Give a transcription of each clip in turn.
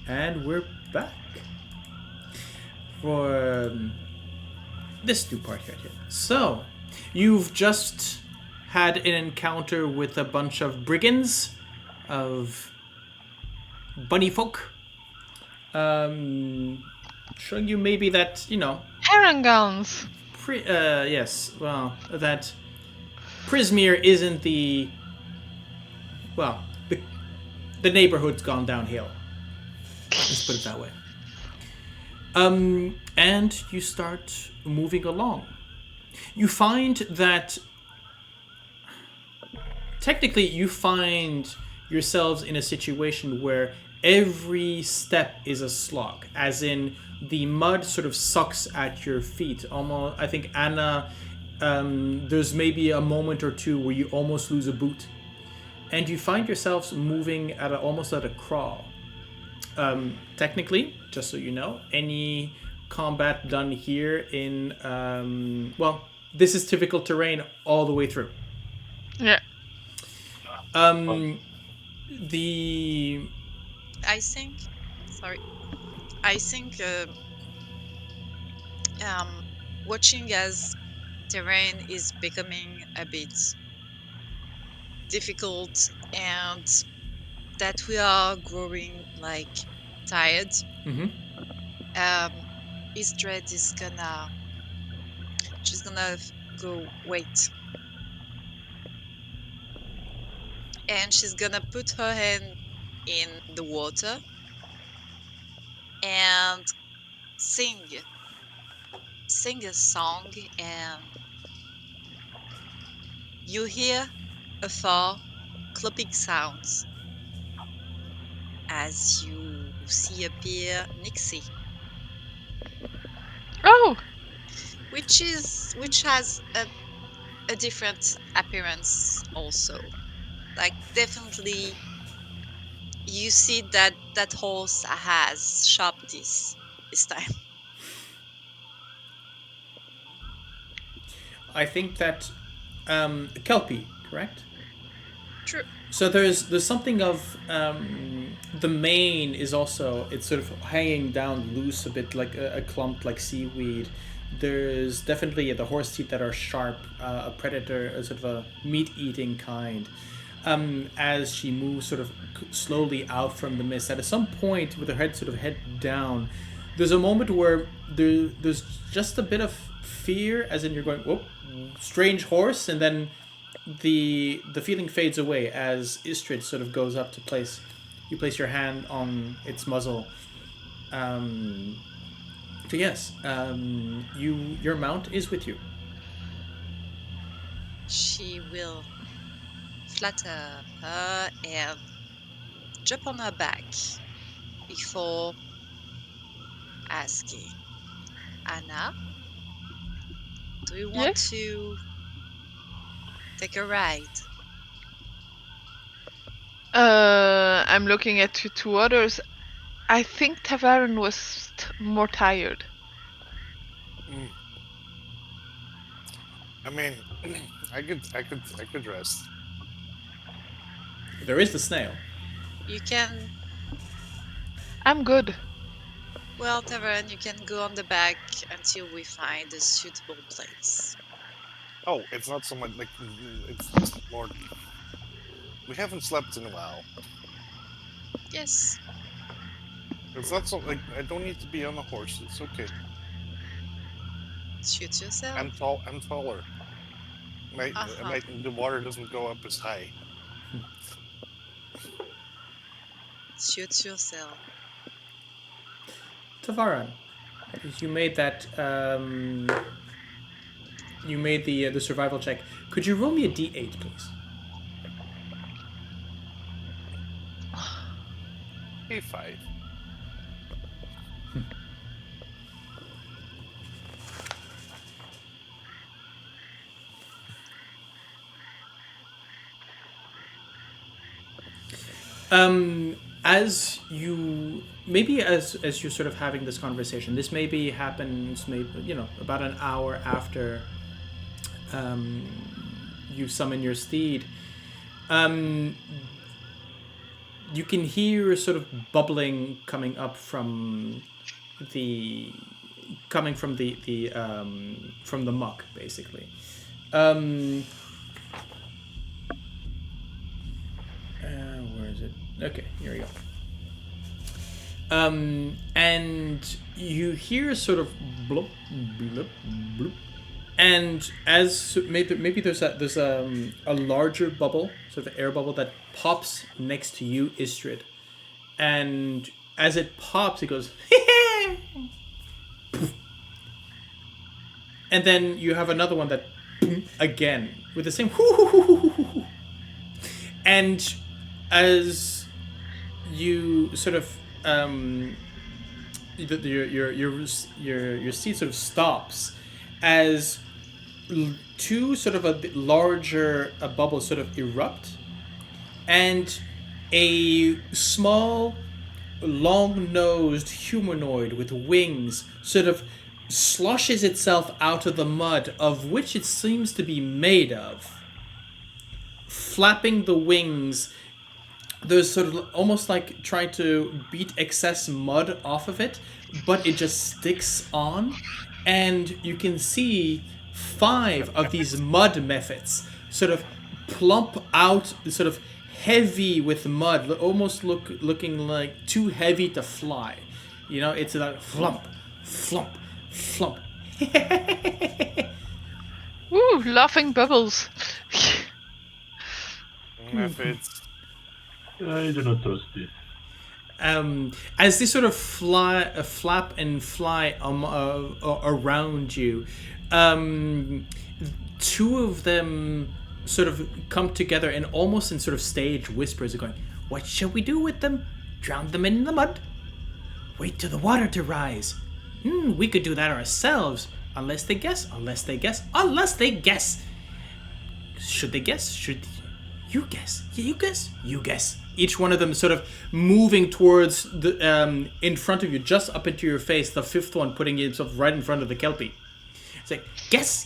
And we're back for this new part here. So, you've just had an encounter with a bunch of brigands, of bunny folk, showing you maybe that, Herringons! yes, well, that Prismeer isn't the neighborhood's gone downhill. Let's put it that way. And you start moving along. You find that technically you find yourselves in a situation where every step is a slog, as in the mud sort of sucks at your feet. Almost, I think Anna, there's maybe a moment or two where you almost lose a boot, and you find yourselves moving almost at a crawl. Technically, just so you know, any combat done here in this is typical terrain all the way through. Yeah. The I think watching as terrain is becoming a bit difficult and that we are growing tired. Ysdred is she's gonna go wait, and she's gonna put her hand in the water and sing a song, and you hear afar clopping sounds as you see appear Nixie. Oh! Which has a different appearance also. Definitely you see that horse has sharp teeth this time. I think that Kelpie, correct? True. So there's something of the mane is also, it's sort of hanging down loose a bit like a clump like seaweed. There's definitely the horse teeth that are sharp, a predator, a sort of a meat eating kind. As she moves sort of slowly out from the mist, at some point with her head down, there's a moment where there's just a bit of fear, as in you're going, whoop, strange horse, and then the feeling fades away as Ysdred sort of goes up to place your hand on its muzzle. So yes, your mount is with you. She will flutter her and jump on her back before asking, Anna, do you want Yes? to take a ride? I'm looking at the two others. I think Tavaren was more tired. I mean, I could rest. There is the snail. You can, I'm good. well, Tavern, you can go on the back until we find a suitable place. Oh, it's not so much like it's just more. We haven't slept in a while. Yes. It's not so like I don't need to be on a horse. It's okay. Shoot yourself. I'm taller. The water doesn't go up as high. Shoot yourself. Tavaren, you made that. You made the survival check. Could you roll me a d8, please? A5. As you're sort of having this conversation, this maybe happens about an hour after you summon your steed. you can hear sort of bubbling coming up from the muck, basically. Where is it? Okay, here we go. And you hear sort of blop, blop, blop. And as maybe there's a larger bubble, sort of air bubble that pops next to you, Ysdred. And as it pops, it goes, and then you have another one that again with the same, and as you sort of your seat sort of stops as two sort of a bit larger bubbles sort of erupt, and a small, long-nosed humanoid with wings sort of sloshes itself out of the mud of which it seems to be made of. Flapping the wings, there's sort of almost like trying to beat excess mud off of it, but it just sticks on. And you can see 5 of these mud mephits sort of plump out, sort of heavy with mud, almost looking like too heavy to fly. You know, it's like flump, flump, flump. Woo, laughing bubbles. Methods. I do not trust this. As they sort of flap and fly around you, 2 of them sort of come together and almost in sort of stage whispers are going, "What shall we do with them? Drown them in the mud? Wait till the water to rise? We could do that ourselves. Unless they guess. Should they guess? Should you guess? You guess? You guess." Each one of them sort of moving towards the in front of you, just up into your face. The 5th one putting himself right in front of the Kelpie. It's like, guess.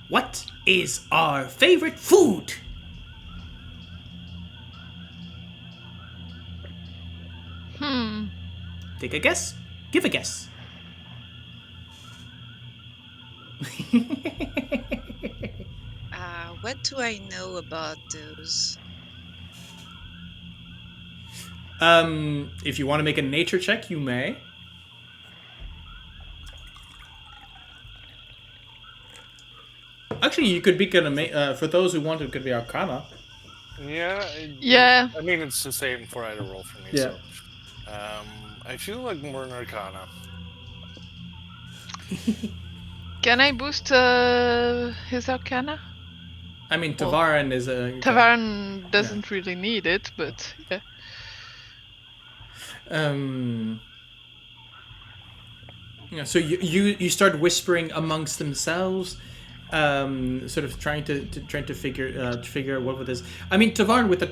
What is our favorite food? Take a guess. Give a guess. What do I know about those? If you want to make a nature check, you may. Actually, you could be for those who want, it could be Arcana. Yeah. Yeah. I mean, it's the same for either roll for me. Yeah. So, I feel like more an Arcana. Can I boost his Arcana? I mean, Tavaren is a... Tavaren doesn't really need it, but yeah. Yeah, so you start whispering amongst themselves, sort of trying to figure out what it is. I mean, Tavaren with a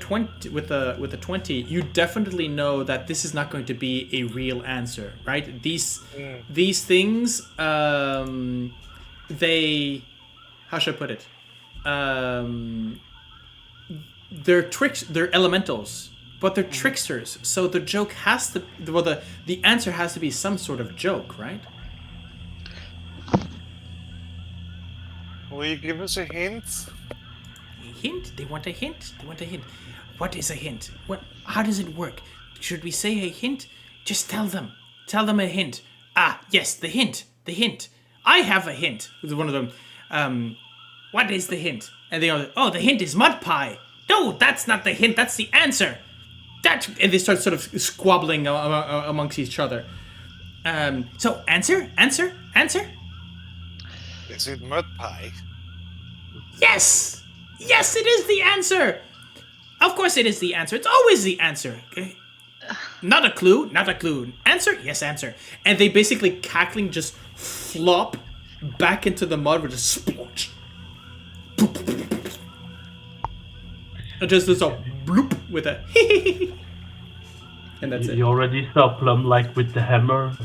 20, you definitely know that this is not going to be a real answer, right? These things, they, how should I put it? They're tricks. They're elementals. But they're tricksters, so the joke has to... Well, the answer has to be some sort of joke, right? Will you give us a hint? A hint? They want a hint? What is a hint? How does it work? Should we say a hint? Just tell them. Tell them a hint. Ah, yes, the hint. I have a hint. With one of them. What is the hint? And they are, the hint is mud pie. No, that's not the hint, that's the answer. And they start sort of squabbling amongst each other. So, answer? Is it mud pie? Yes! Yes, it is the answer! Of course it is the answer. It's always the answer. Okay? Not a clue. Answer? Yes, answer. And they basically, cackling, just flop back into the mud with a splotch. Just this a bloop with a and that's it. You already saw Plum like with the hammer,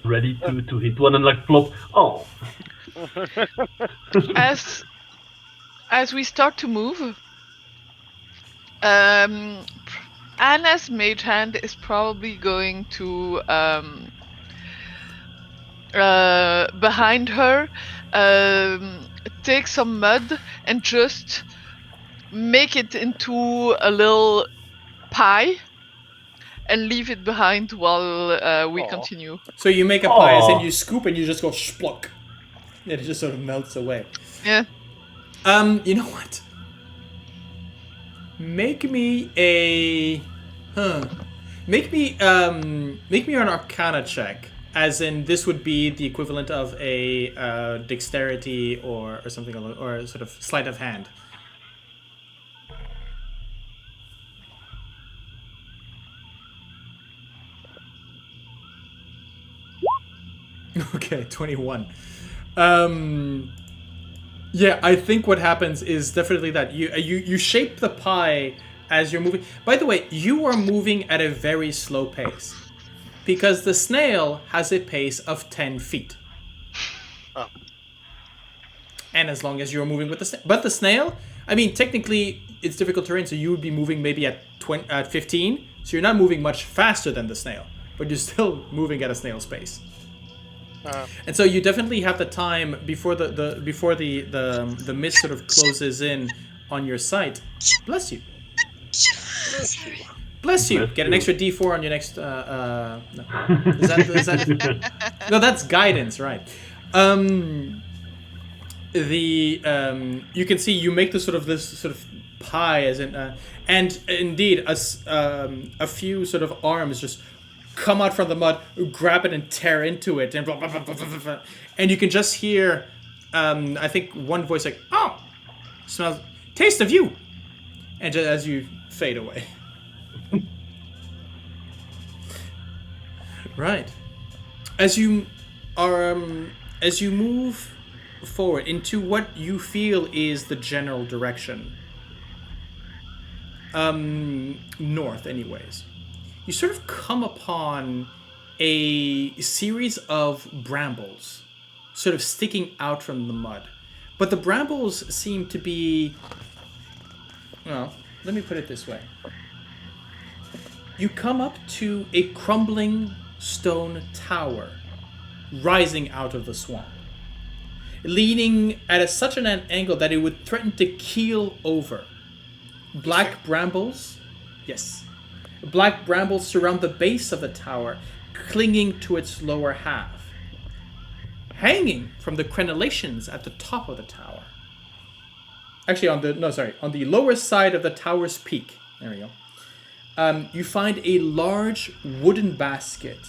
ready to hit one and like flop. Oh. As we start to move, Anna's mage hand is probably going to behind her take some mud and just make it into a little pie and leave it behind while we Aw. continue. So you make a pie, as in Aw. you scoop and you just go splunk. And it just sort of melts away. Yeah. You know what? Make me a... Make me an Arcana check. As in, this would be the equivalent of a dexterity or something, or a sort of sleight of hand. Okay, 21. Yeah, I think what happens is definitely that you shape the pie as you're moving. By the way, you are moving at a very slow pace. Because the snail has a pace of 10 feet. Oh. And as long as you're moving with the snail. But the snail, I mean, technically, it's difficult terrain, so you would be moving maybe at 15. So you're not moving much faster than the snail. But you're still moving at a snail's pace. And so you definitely have the time before the mist sort of closes in on your sight. Bless you. Sorry. Bless you. Bless Get an you. extra D4 on your next. No. Is that? No, that's guidance, right? You can see you make this sort of pie as in, and indeed a few sort of arms just come out from the mud, grab it and tear into it, and blah, blah, blah, blah, blah, blah. And you can just hear, I think one voice like, "Oh, smells, taste of you," and just as you fade away. Right. As you move forward into what you feel is the general direction, north, anyways, you sort of come upon a series of brambles, sort of sticking out from the mud, but the brambles seem to be. Well, let me put it this way. You come up to a crumbling stone tower rising out of the swamp, leaning at such an angle that it would threaten to keel over. Black brambles surround the base of the tower, clinging to its lower half. Hanging from the crenellations at the top of the tower. Actually, on the lower side of the tower's peak. There we go. You find a large wooden basket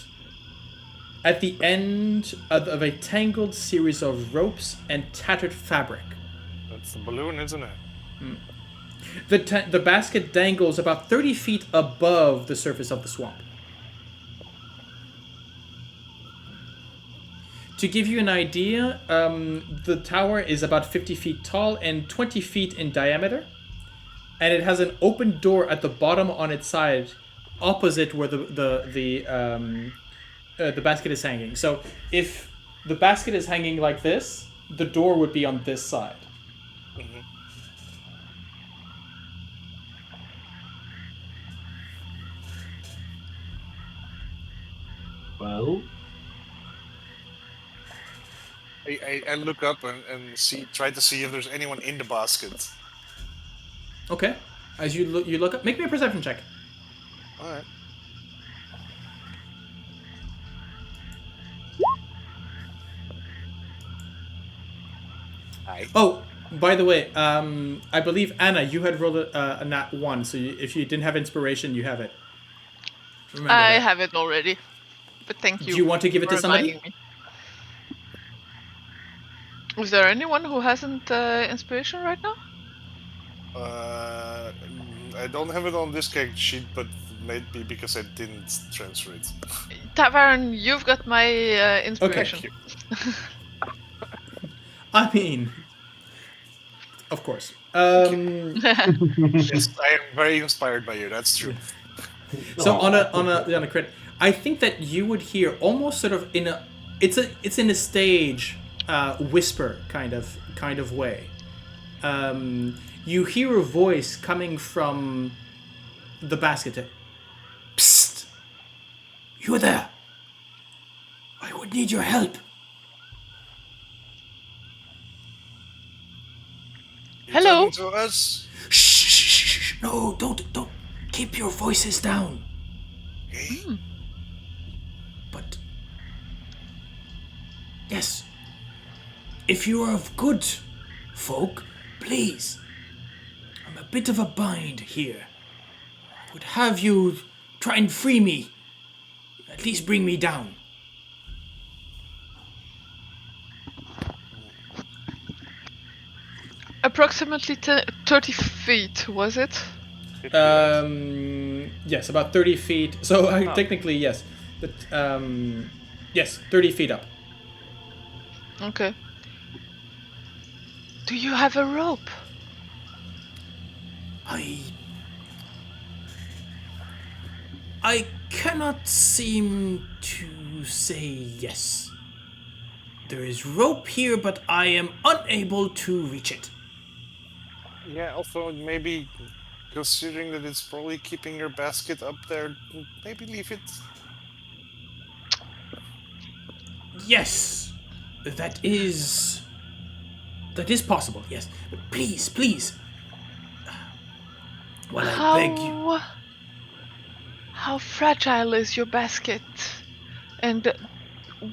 at the end of a tangled series of ropes and tattered fabric. That's the balloon, isn't it? The basket dangles about 30 feet above the surface of the swamp. To give you an idea, the tower is about 50 feet tall and 20 feet in diameter. And it has an open door at the bottom on its side, opposite where the basket is hanging. So if the basket is hanging like this, the door would be on this side. Mm-hmm. Well, I look up and try to see if there's anyone in the basket. Okay. As you look up, make me a perception check. All right. Hi. Oh, by the way, I believe Anna, you had rolled a nat 1, so if you didn't have inspiration, you have it. Remember I that. have it already. But thank you. Do you want to give it for to somebody? reminding me. Is there anyone who hasn't inspiration right now? I don't have it on this character sheet, but maybe because I didn't transfer it. Tavaren, you've got my inspiration. Okay. I mean, of course. Yes, I am very inspired by you. That's true. So on a crit, I think that you would hear almost sort of it's in a stage whisper kind of way. You hear a voice coming from the basket. You there? I would need your help. You Hello? talking to us? Shh! No, don't. Keep your voices down. Okay. But yes, if you are of good folk, please. I'm a bit of a bind here. I would have you try and free me. At least bring me down. Approximately 30 feet, was it? Yes, about 30 feet. So technically, yes. But, yes, 30 feet up. Okay. Do you have a rope? I cannot seem to say yes. There is rope here, but I am unable to reach it. Yeah, also maybe considering that it's probably keeping your basket up there, maybe leave it. Yes, that is possible. Yes, but please. Well, I beg you. How fragile is your basket? And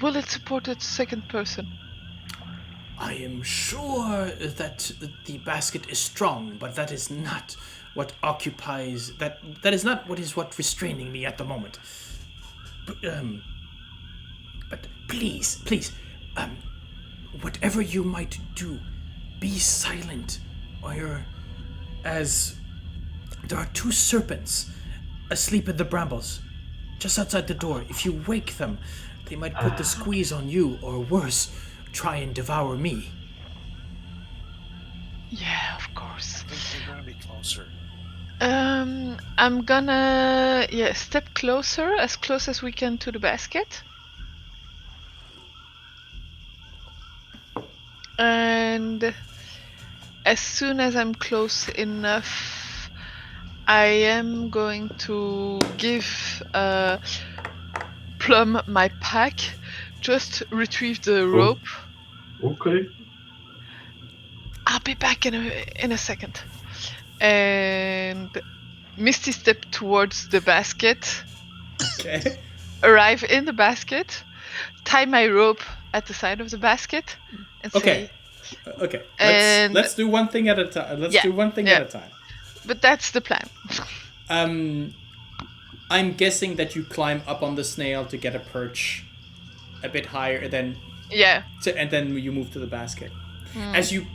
will it support a second person? I am sure that the basket is strong, but that is not what occupies that is not what restraining me at the moment. But please, whatever you might do, be silent, or as there are 2 serpents asleep in the brambles, just outside the door. If you wake them, they might put the squeeze on you, or worse, try and devour me. Yeah, of course. I think we're gonna be closer. I'm gonna step closer, as close as we can to the basket. And as soon as I'm close enough, I am going to give Plum my pack. Just retrieve the rope. Okay. I'll be back in a second. And Misty step towards the basket. Okay. Arrive in the basket. Tie my rope at the side of the basket. And Okay. say, Okay. And- Let's do one thing at a time. Let's Yeah, do one thing yeah. at a time. but that's the plan. I'm guessing that you climb up on the snail to get a perch a bit higher, and then Yeah. you move to the basket. As you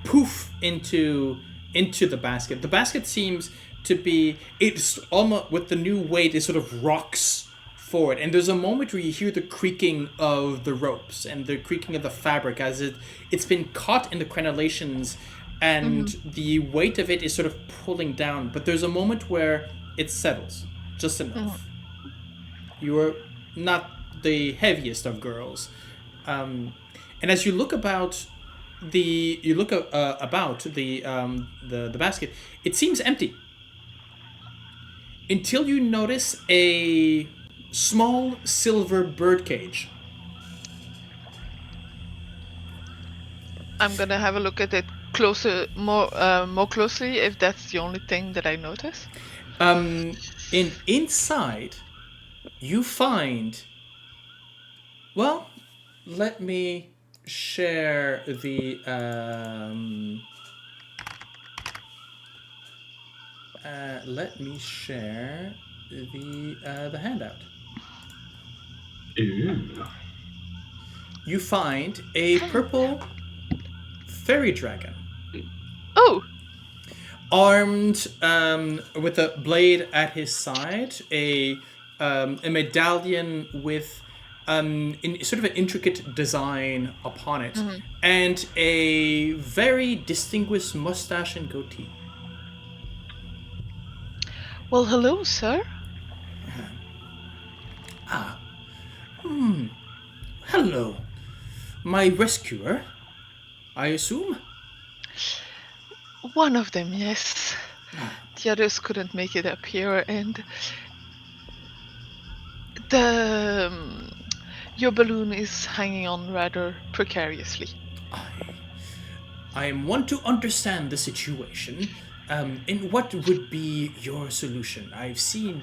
poof into the basket seems to be, it's almost, with the new weight, it sort of rocks forward, and there's a moment where you hear the creaking of the ropes and the creaking of the fabric as it's been caught in the crenellations, and the weight of it is sort of pulling down, but there's a moment where it settles just enough. You are not the heaviest of girls, and as you look about the basket, it seems empty until you notice a small silver birdcage. I'm gonna have a look at it more closely, if that's the only thing that I notice. Inside, you find. Well, let me share the. Let me share the handout. Ooh. You find a purple fairy dragon. Oh! Armed with a blade at his side, a medallion with sort of an intricate design upon it, and a very distinguished mustache and goatee. Well, hello, sir. Hello, my rescuer, I assume? One of them, yes. The others couldn't make it up here, and The your balloon is hanging on rather precariously. I am one to understand the situation. And what would be your solution? I've seen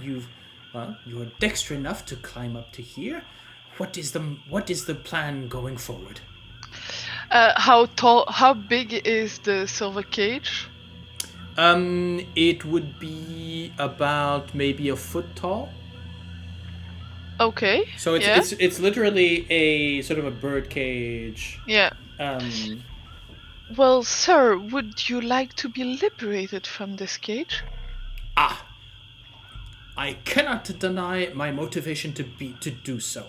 you're dexter enough to climb up to here. What is the plan going forward? How big is the silver cage? It would be about maybe a foot tall. Okay. So it's literally a sort of a bird cage. Yeah. Well, sir, would you like to be liberated from this cage? I cannot deny my motivation to do so.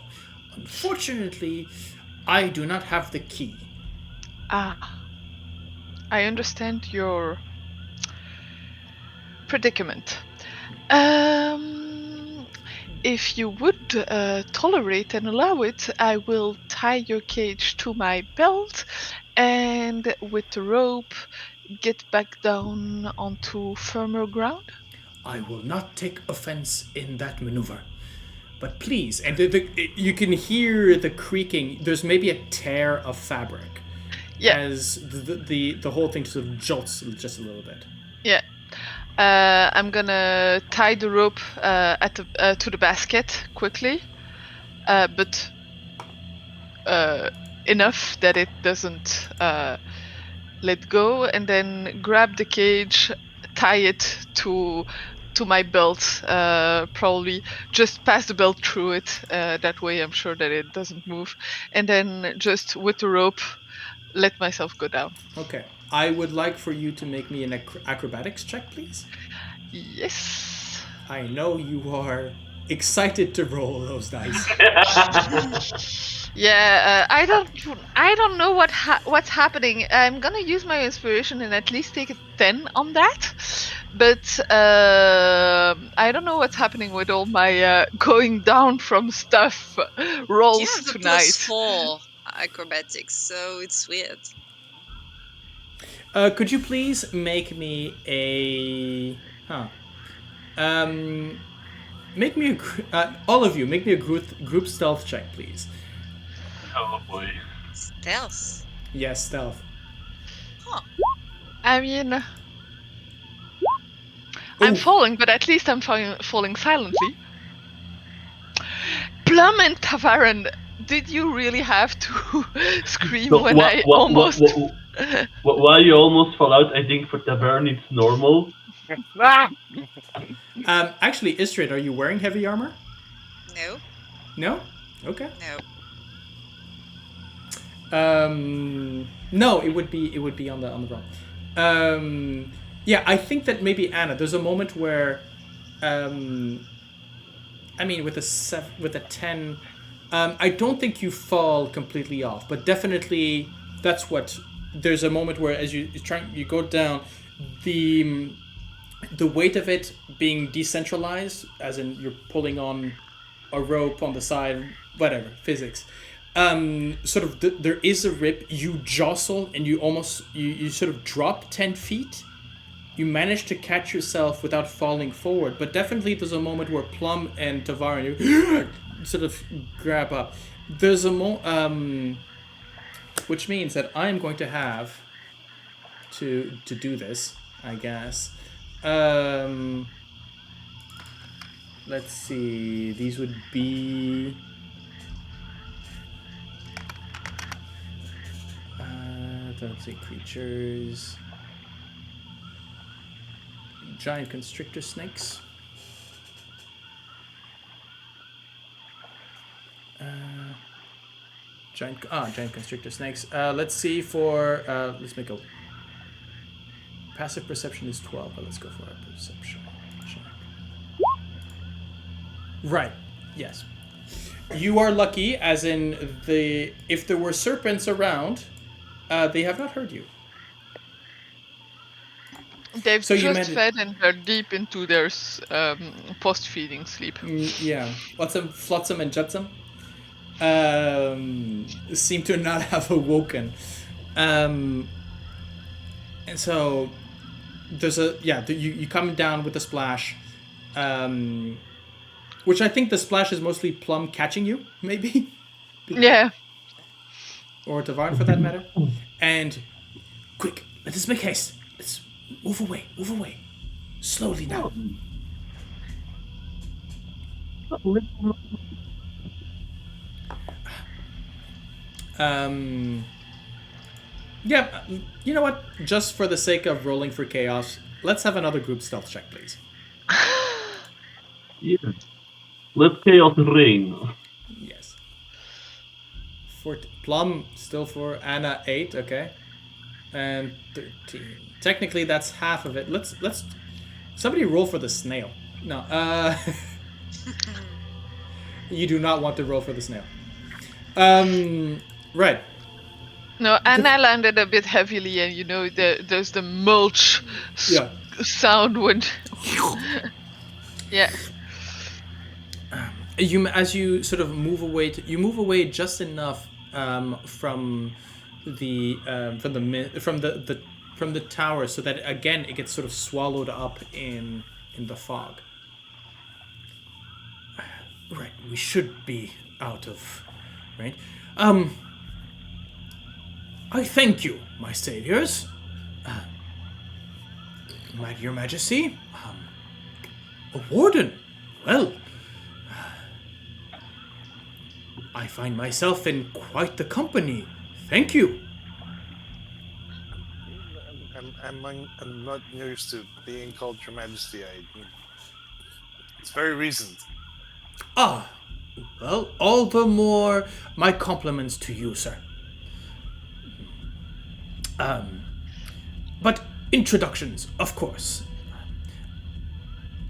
Unfortunately, I do not have the key. I understand your predicament. If you would tolerate and allow it, I will tie your cage to my belt and with the rope get back down onto firmer ground. I will not take offense in that maneuver. But please, and you can hear the creaking. There's maybe a tear of fabric. Yeah. As the whole thing sort of jolts just a little bit. Yeah. I'm gonna tie the rope to the basket quickly, but enough that it doesn't let go, and then grab the cage, tie it to my belt, probably just pass the belt through it. That way, I'm sure that it doesn't move, and then just with the rope, let myself go down. Okay. I would like for you to make me an acrobatics check, please. Yes. I know you are excited to roll those dice. Yeah, I don't know what's happening. I'm gonna use my inspiration and at least take a 10 on that, but I don't know what's happening with all my going down from stuff rolls You have a tonight. +4 acrobatics, so it's weird. Could you please make me make me all of you make me a group stealth check, please. Oh boy. Stealth? Yes, stealth. Huh. I mean, I'm falling, but at least I'm falling silently. Plum and Tavaren, did you really have to scream So, when I almost... While you almost fall out, I think for Tavern it's normal. Actually, Ysdred, are you wearing heavy armor? No. No? Okay. No. No, it would be on the wrong. Yeah, I think that maybe Anna. There's a moment where, I mean, with a 10, I don't think you fall completely off, but definitely that's what. There's a moment where as you go down, the weight of it being decentralized, as in you're pulling on a rope on the side, whatever, physics. Sort of there is a rip, you jostle and you almost you sort of drop 10 feet. You manage to catch yourself without falling forward, but definitely there's a moment where Plum and Tavaren you sort of grab up. There's a which means that I'm going to have to do this, I guess. Let's see. These would be let's see, creatures. Giant constrictor snakes. Giant constrictor snakes. Let's see for let's make a passive perception is 12, but let's go for a perception check. Right. Yes. You are lucky, as in if there were serpents around, they have not heard you. They've just fed and they're deep into their post-feeding sleep. Yeah. Flotsam and Jetsam seem to not have awoken. And so there's you come down with a splash. Which I think the splash is mostly Plum catching you, maybe, Yeah. or Tavaren for that matter. And quick, let us make haste. Let's move away, slowly now. Yeah, you know what? Just for the sake of rolling for chaos, let's have another group stealth check, please. Yeah. Let chaos reign. Yes. Plum still for Anna 8, okay, and 13. Technically, that's half of it. Let's somebody roll for the snail. No, you do not want to roll for the snail. Right. No, Anna landed a bit heavily, and there's the mulch Yeah. sound when. Yeah. As you sort of move away, you move away just enough from the tower, so that again it gets sort of swallowed up in the fog. Right, we should be out of right. I thank you, my saviors, Your Majesty. A warden. Well. I find myself in quite the company. Thank you. I'm not used to being called Your Majesty. It's very recent. Ah, well, all the more my compliments to you, sir. But introductions, of course.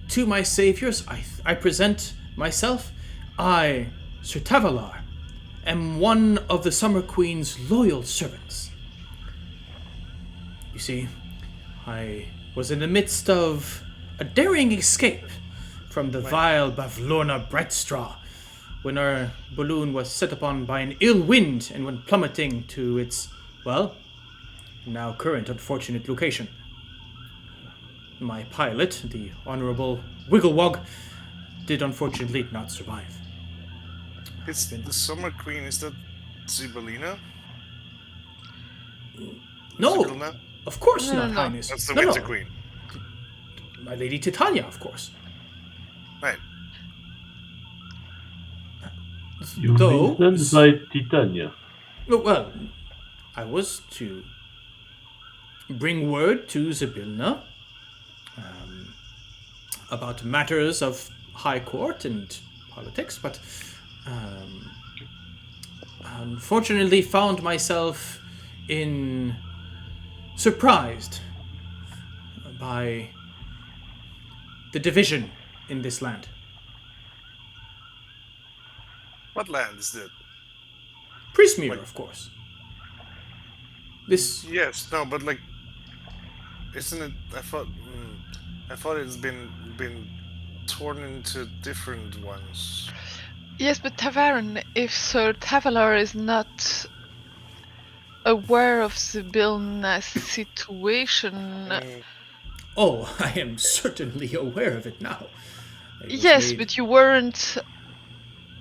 To my saviors, I present myself. I, Sir Talavar, am one of the Summer Queen's loyal servants. You see, I was in the midst of a daring escape from the vile Bavlorna Brightstraw when our balloon was set upon by an ill wind and went plummeting to its, well, now current unfortunate location. My pilot, the Honorable Wigglewog, did unfortunately not survive. It's the Summer Queen. Is that Zybalina? No, Zybalina? of course No, not, no. Highness. That's the No, Winter no. Queen. My Lady Titania, of course. Right. You've Though, been sent by Titania. well, I was to bring word to Zybilna about matters of high court and politics, but unfortunately found myself surprised by the division in this land. What land is that? Prismeer, of course. This Yes, no, but like, isn't it? I thought it's been torn into different ones. Yes, but Tavaren, if Sir Talavar is not aware of Sibylna's situation. Oh, I am certainly aware of it now. Yes, but you weren't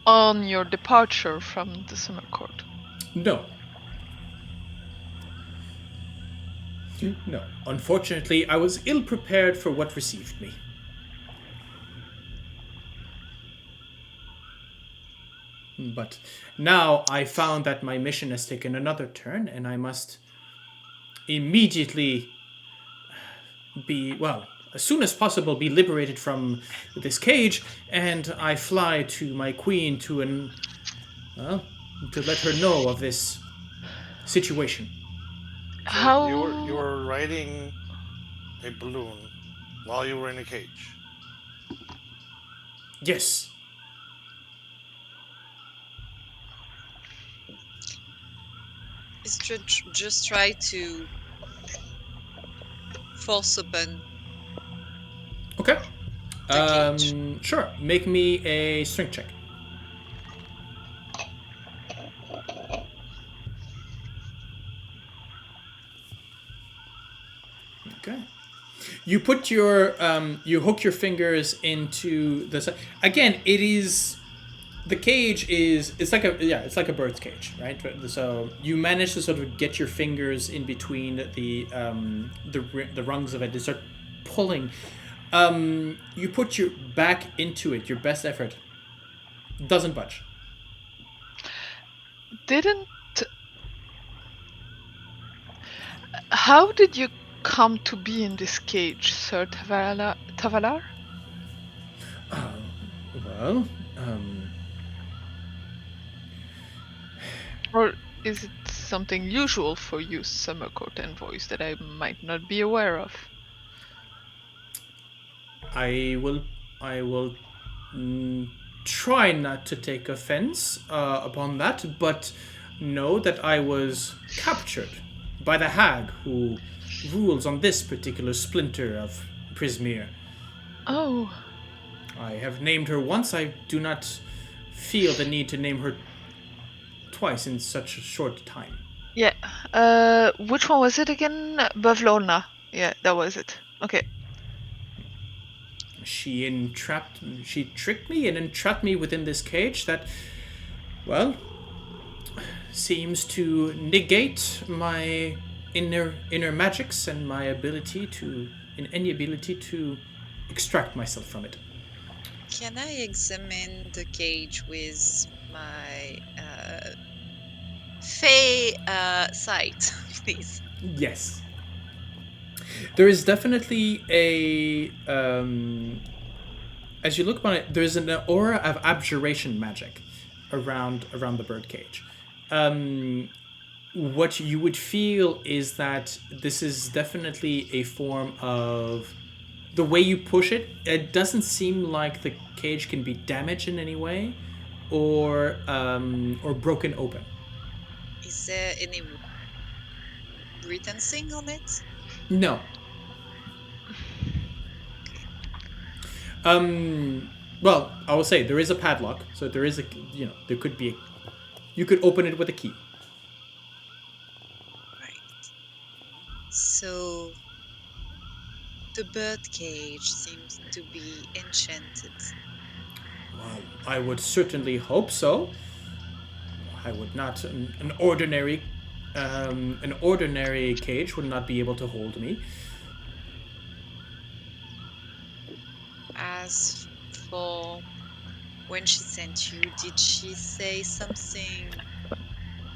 on your departure from the Summer Court. No. No. Unfortunately, I was ill prepared for what received me. But now I found that my mission has taken another turn, and I must immediately as soon as possible, be liberated from this cage, and I fly to my queen to let her know of this situation. So How? you were riding a balloon while you were in a cage. Yes. Ysdred just try to force open. Okay. The cage. Sure. Make me a strength check. Okay. You put your you hook your fingers into the again. It is the cage is it's like a bird's cage, right? So you manage to sort of get your fingers in between the rungs of it and start pulling. You put your back into it, your best effort. Doesn't budge. How did you come to be in this cage, Sir Talavar? Well, Or is it something usual for you summer court envoys that I might not be aware of? I will try not to take offense upon that, but know that I was captured by the hag who rules on this particular splinter of Prismeer. Oh. I have named her once. I do not feel the need to name her twice in such a short time. Yeah. Which one was it again? Bavlorna. Yeah, that was it. Okay. She tricked me and entrapped me within this cage that, well, seems to negate my inner magics and my ability to extract myself from it. Can I examine the cage with my Fey sight, please? Yes. There is definitely a as you look upon it, there's an aura of abjuration magic around the birdcage. What you would feel is that this is definitely a form of the way you push it. It doesn't seem like the cage can be damaged in any way, or broken open. Is there any written thing on it? No. Well, I will say there is a padlock, so there is there could be you could open it with a key. Right. So the bird cage seems to be enchanted. Well, I would certainly hope so. I would not an ordinary cage would not be able to hold me. As for when she sent you, did she say something?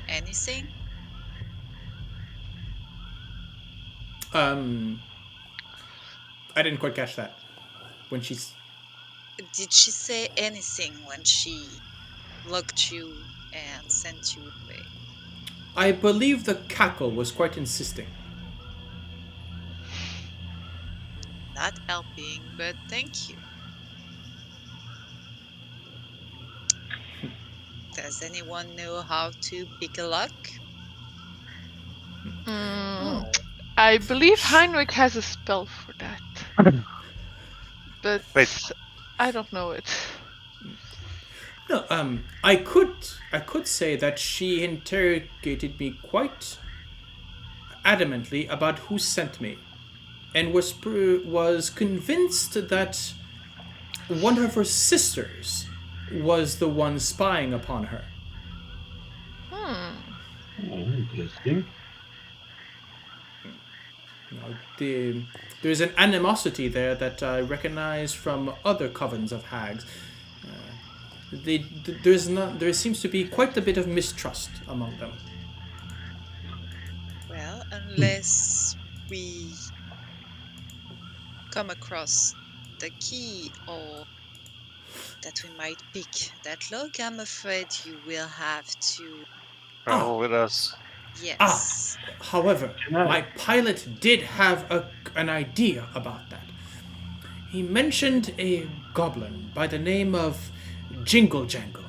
Anything? I didn't quite catch that. When she's... Did she say anything when she locked you and sent you away? I believe the cackle was quite insisting. Not helping, but thank you. Does anyone know how to pick a lock? I believe Heinrich has a spell for that. But Wait. I don't know it. No, I could say that she interrogated me quite adamantly about who sent me, and was convinced that one of her sisters was the one spying upon her. Oh, interesting. There's an animosity there that I recognize from other covens of hags. There seems to be quite a bit of mistrust among them. Well, unless we come across the key or that we might pick that lock, I'm afraid you will have to... Travel with us. Yes. However, my pilot did have an idea about that. He mentioned a goblin by the name of Jingle Jangle,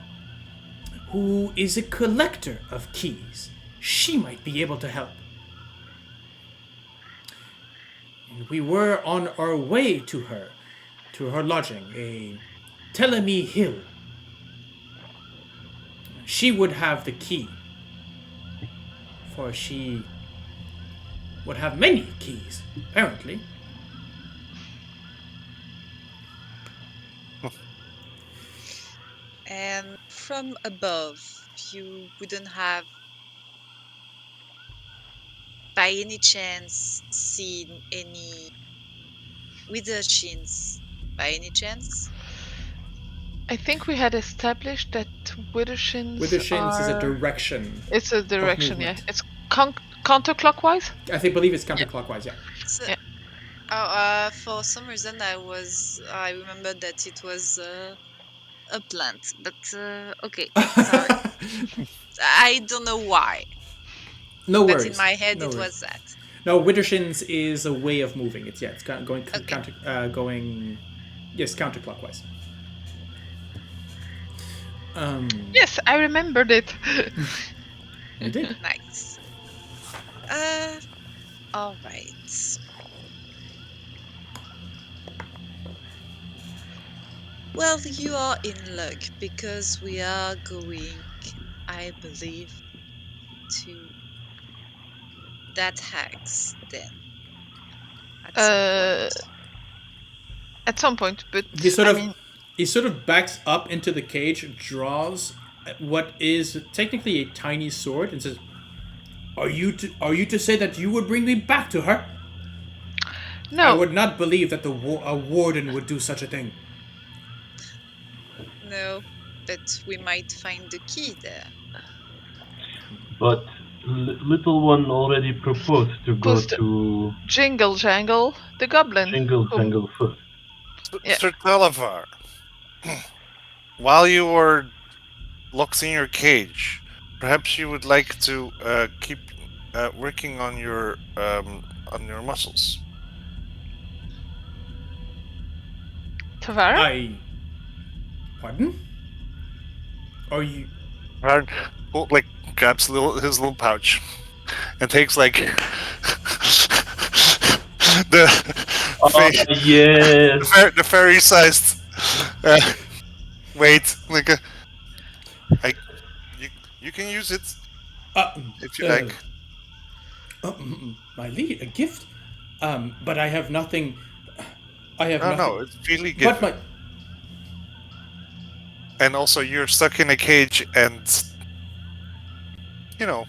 who is a collector of keys. She might be able to help. And we were on our way to her lodging, a Telemy Hill. She would have the key, for she would have many keys, apparently. And from above, you wouldn't have, by any chance, seen any wither chins, by any chance? I think we had established that Withershins Withershins is a are... direction. It's a direction, yeah. movement. It's counterclockwise? I believe it's counterclockwise. Yeah. So, Yeah. for some reason, I remembered that it was a plant, but okay, sorry. I don't know why, No but in worries. my head No it worries. was that. No, Withershins is a way of moving. It's going Okay. going, yes, counterclockwise. Yes, I remembered it. You did. Nice. All right. Well, you are in luck because we are going, I believe, to that hag's den at some point. At some point, but He sort I of mean, he sort of backs up into the cage, draws what is technically a tiny sword, and says, are you to say that you would bring me back to her? no. I would not believe that a warden would do such a thing. No, but we might find the key there. But little one already proposed to go Goes to to Jingle Jangle, the goblin. Jingle whom- Jangle first. Yeah. Sir Talavar, while you were locked in your cage, perhaps you would like to keep working on your muscles. Tavaren? Pardon? Are you? Aaron, like grabs his little pouch and takes like the Yes. the fairy-sized weight. Like you can use it if you like. My lead, a gift? But I have nothing. I have nothing. No, it's freely given. But my. And also, you're stuck in a cage, and you know.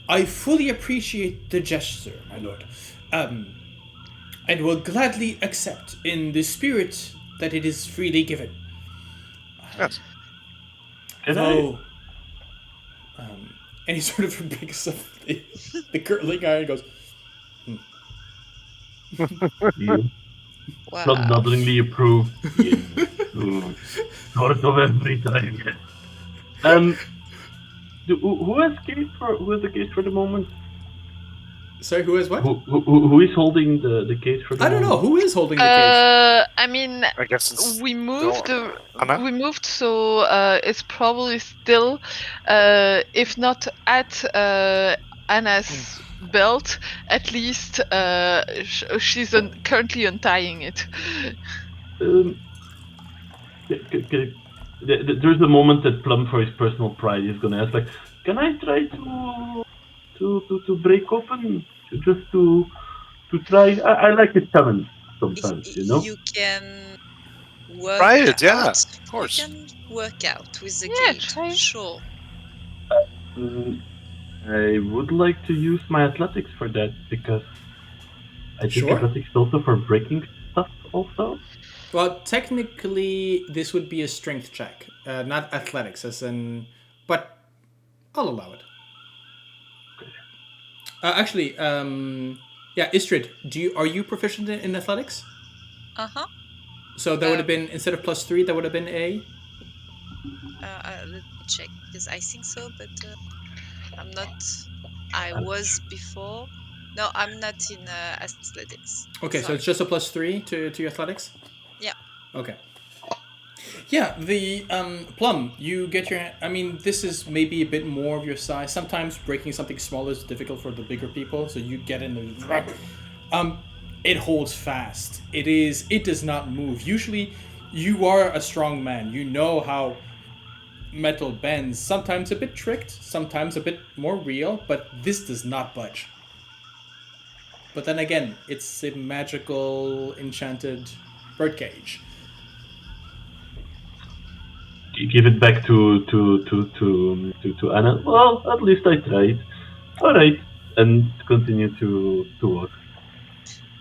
I fully appreciate the gesture, my lord, and will gladly accept in the spirit that it is freely given. Yes. Though, and he sort of picks up the curling iron and goes, You Wow. noddingly approve. Yes. Sort of every time. Yes. Who has the case for the moment? sorry, who is what? Who is holding the case for the I don't know. moment? Who is holding the cage? I mean, I guess it's we moved. Anna? We moved, so it's probably still, if not at Anna's belt, at least she's currently untying it. There's a moment that Plum, for his personal pride, is gonna ask, like, can I try to break open, just to try? I like a challenge sometimes, you know. You can work Try it, yeah, out. of course. You can work out with the Yeah, gate. try. Sure. I would like to use my athletics for that because I think Sure. athletics is also for breaking stuff also. Well, technically, this would be a strength check, not athletics, but I'll allow it. Actually, yeah, Ysdred, are you proficient in athletics? Uh-huh. So that would have been, instead of +3, that would have been a. Let me check because I think so, but I'm not. I was before. No, I'm not in athletics. Okay, so Sorry. it's just a +3 to your athletics? Yeah. Okay. Yeah, the Plum, you get your. I mean, this is maybe a bit more of your size. Sometimes breaking something smaller is difficult for the bigger people, so you get in the. It holds fast. It does not move. Usually, you are a strong man. You know how metal bends. Sometimes a bit tricked, sometimes a bit more real, but this does not budge. But then again, it's a magical, enchanted birdcage. Give it back to Anna. Well, at least I tried. All right, and continue to walk.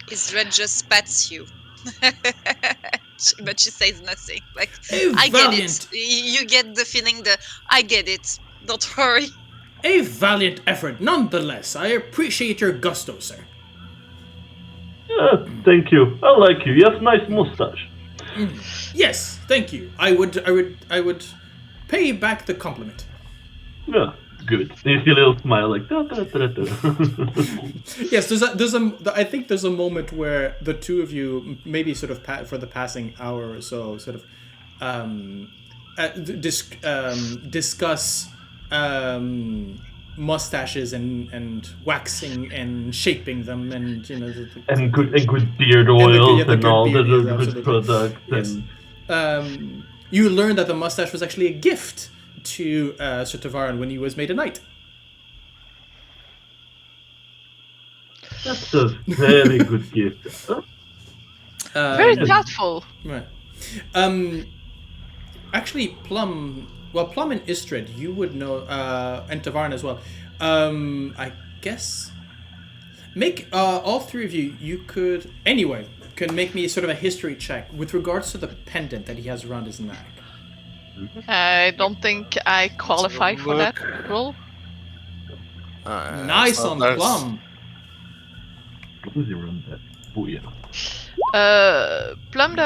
Ysdred just pats you. But she says nothing. Like, A I get it. valiant, You get the feeling that I get it. Don't worry. a valiant effort, nonetheless. I appreciate your gusto, sir. Thank you. I like you. You have nice mustache. Yes, thank you. I would pay back the compliment. Yeah, good. You see a little smile like da, da, da, da. Yes, I think there's a moment where the two of you, maybe sort of for the passing hour or so, sort of discuss mustaches and waxing and shaping them, and and good beard oils and all the beard good oils, products. Yes. And You learned that the mustache was actually a gift to Sir Tavaren when he was made a knight. that's a very good gift. Huh? Very thoughtful. Right. Actually, Plum and Ysdred, you would know, and Tavaren as well. I guess make all three of you could can make me sort of a history check with regards to the pendant that he has around his neck. I don't think I qualify for that role. Nice on Plum. Who's around that? Oh yeah. Plum,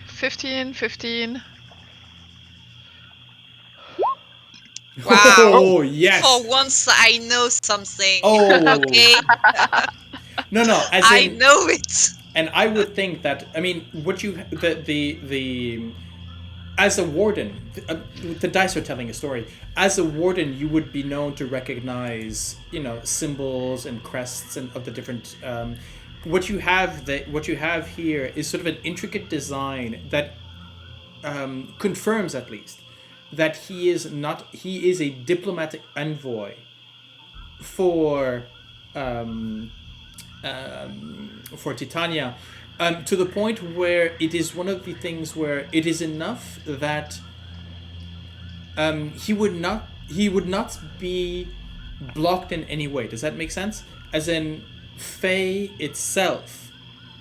15. Wow. Oh yes. For once, I know something. Oh. Okay. No. As I in, know it. and I would think that what you the as a warden, the dice are telling a story. As a warden, you would be known to recognize, symbols and crests and of the different. What you have here is sort of an intricate design that confirms, at least, that he is a diplomatic envoy for Titania. To the point where it is one of the things where it is enough that he would not be blocked in any way. Does that make sense? As in, Fae itself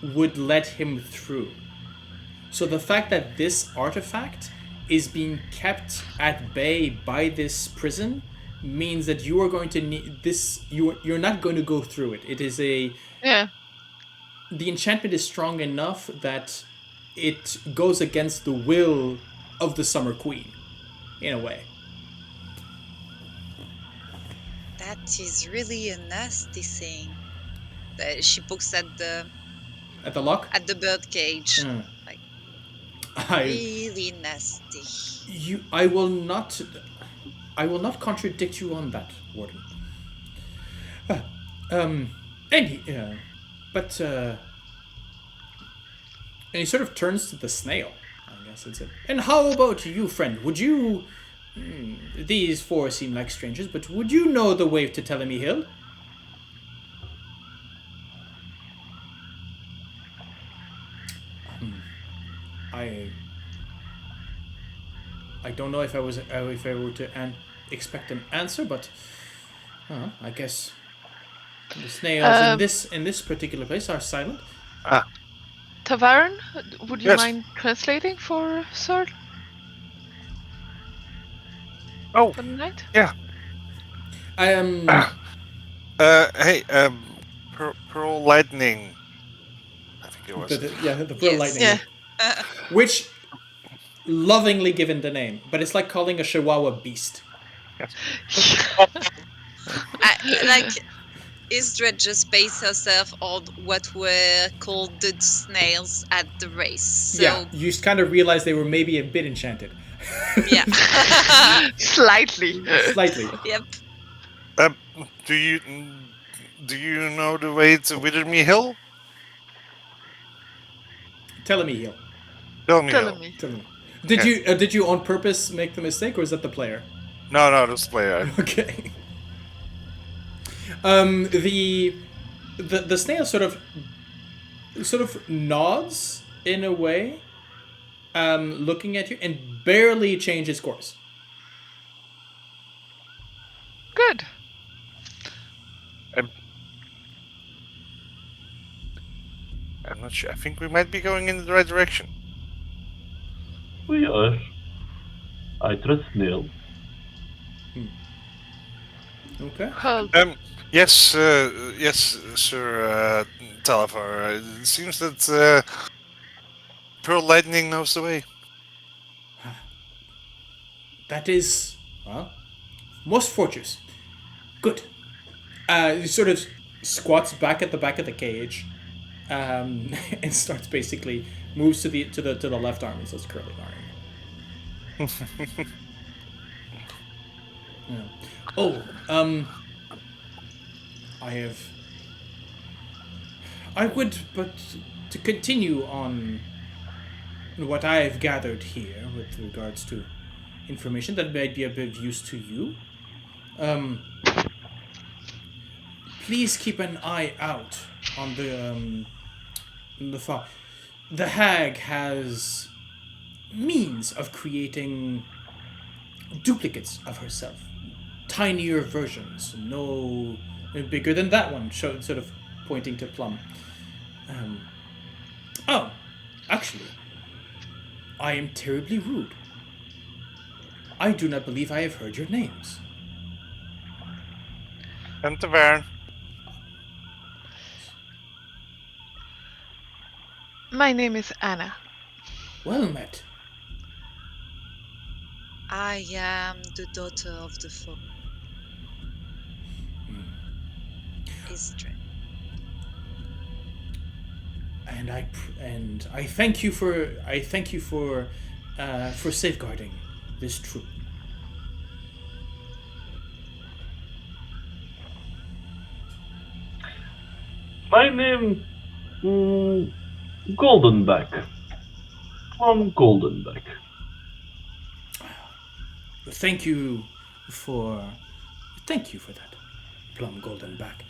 would let him through. So the fact that this artifact is being kept at bay by this prison means that you are going to need this. You're not going to go through it. It is a The enchantment is strong enough that it goes against the will of the Summer Queen, in a way. That is really a nasty thing. She pokes at the lock? At the bird cage. Like, really nasty. I will not contradict you on that, Warden. And he sort of turns to the snail. I guess that's it. And how about you, friend? Would you? These four seem like strangers, but would you know the way to Telemy Hill? I don't know if I were to expect an answer, but I guess the snails in this particular place are silent. Tavaren, would you mind translating for Sir? Oh, for the night? Yeah. Hey, Pearl Lightning. I think it was. The Pearl Lightning. Yeah. Which, lovingly given the name, but it's like calling a Chihuahua beast. Yes. Ysdred just based herself on what were called the snails at the race. So... Yeah, you kind of realized they were maybe a bit enchanted. Yeah. Slightly. Yep. Do you know the way to Witherme Hill? Telemy Hill. Telemy. Did you on purpose make the mistake, or is that the player? No, this player. Okay. The snail sort of nods in a way, looking at you, and barely changes course. Good. I'm not sure. I think we might be going in the right direction. We are. I trust Neil. Okay. Well, Yes, yes, Sir Talavar. It seems that Pearl Lightning knows the way. That is, well, most fortuitous. Good. He sort of squats back at the back of the cage, and starts basically moves to the left arm and starts curling arm. Yeah. Oh, I would, but to continue on what I have gathered here with regards to information that might be a bit of use to you, please keep an eye out on the fog. The hag has means of creating duplicates of herself, tinier versions, no bigger than that one. Sort of pointing to Plum. Oh, actually, I am terribly rude. I do not believe I have heard your names. And Tavaren. my name is Anna. Well met. I am the daughter of the folk. Ysdred. And I thank you for safeguarding this troop. My name, Goldenback. Plum Goldenback. Thank you for that, Plum Goldenback.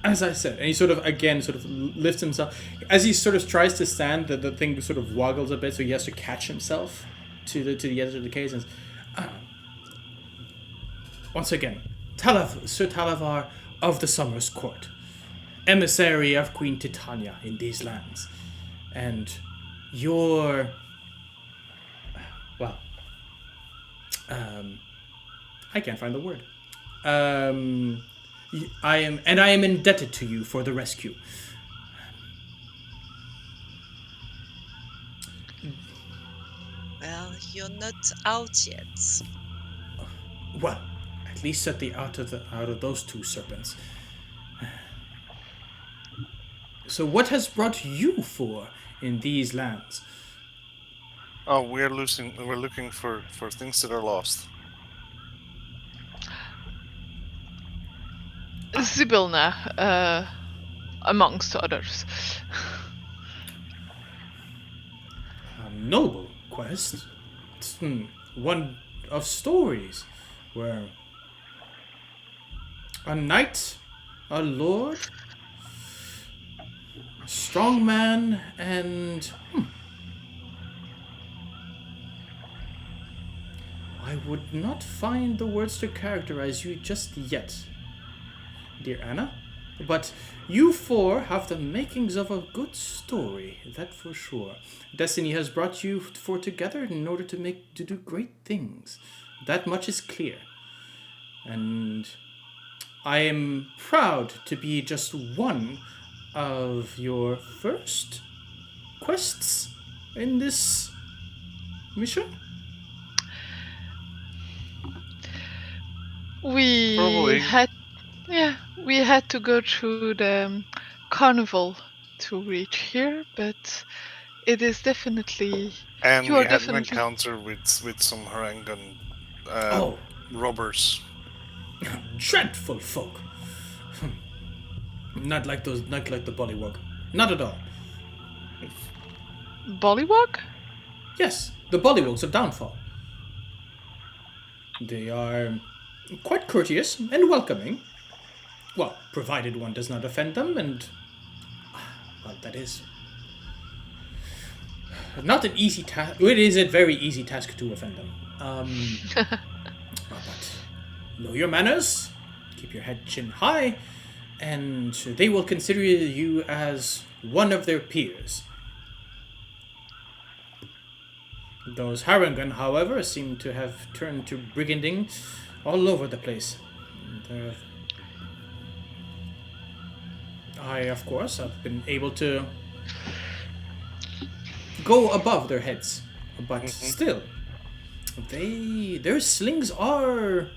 As I said, and he sort of lifts himself as he sort of tries to stand. The thing sort of woggles a bit, so he has to catch himself to the edge of the cage. And once again, Sir Talavar of the Summer's Court, emissary of Queen Titania in these lands, and your I can't find the word. I am indebted to you for the rescue. Well, you're not out yet. Well, at least out of those two serpents. So, what has brought you for in these lands? Oh, we're looking for things that are lost. Sibilna, amongst others. A noble quest. It's one of stories where a knight, a lord, a strong man, and I would not find the words to characterize you just yet, dear Anna, but you four have the makings of a good story, that for sure. Destiny has brought you four together in order to do great things. That much is clear. And I am proud to be just one of your first quests in this mission. We had to go through the carnival to reach here, but it is definitely. And you we are had definitely an encounter with some Harangan Oh, robbers. dreadful folk. Not like the Bullywug. Not at all. Bollywog? Yes, the Bullywugs of Downfall. They are quite courteous and welcoming. Well, provided one does not offend them, and Well, that is not an easy task. It is a very easy task to offend them. But know your manners, keep your head chin high, and they will consider you as one of their peers. Those Harangon, however, seem to have turned to briganding all over the place. And, I, of course, have been able to go above their heads, but still, their slings are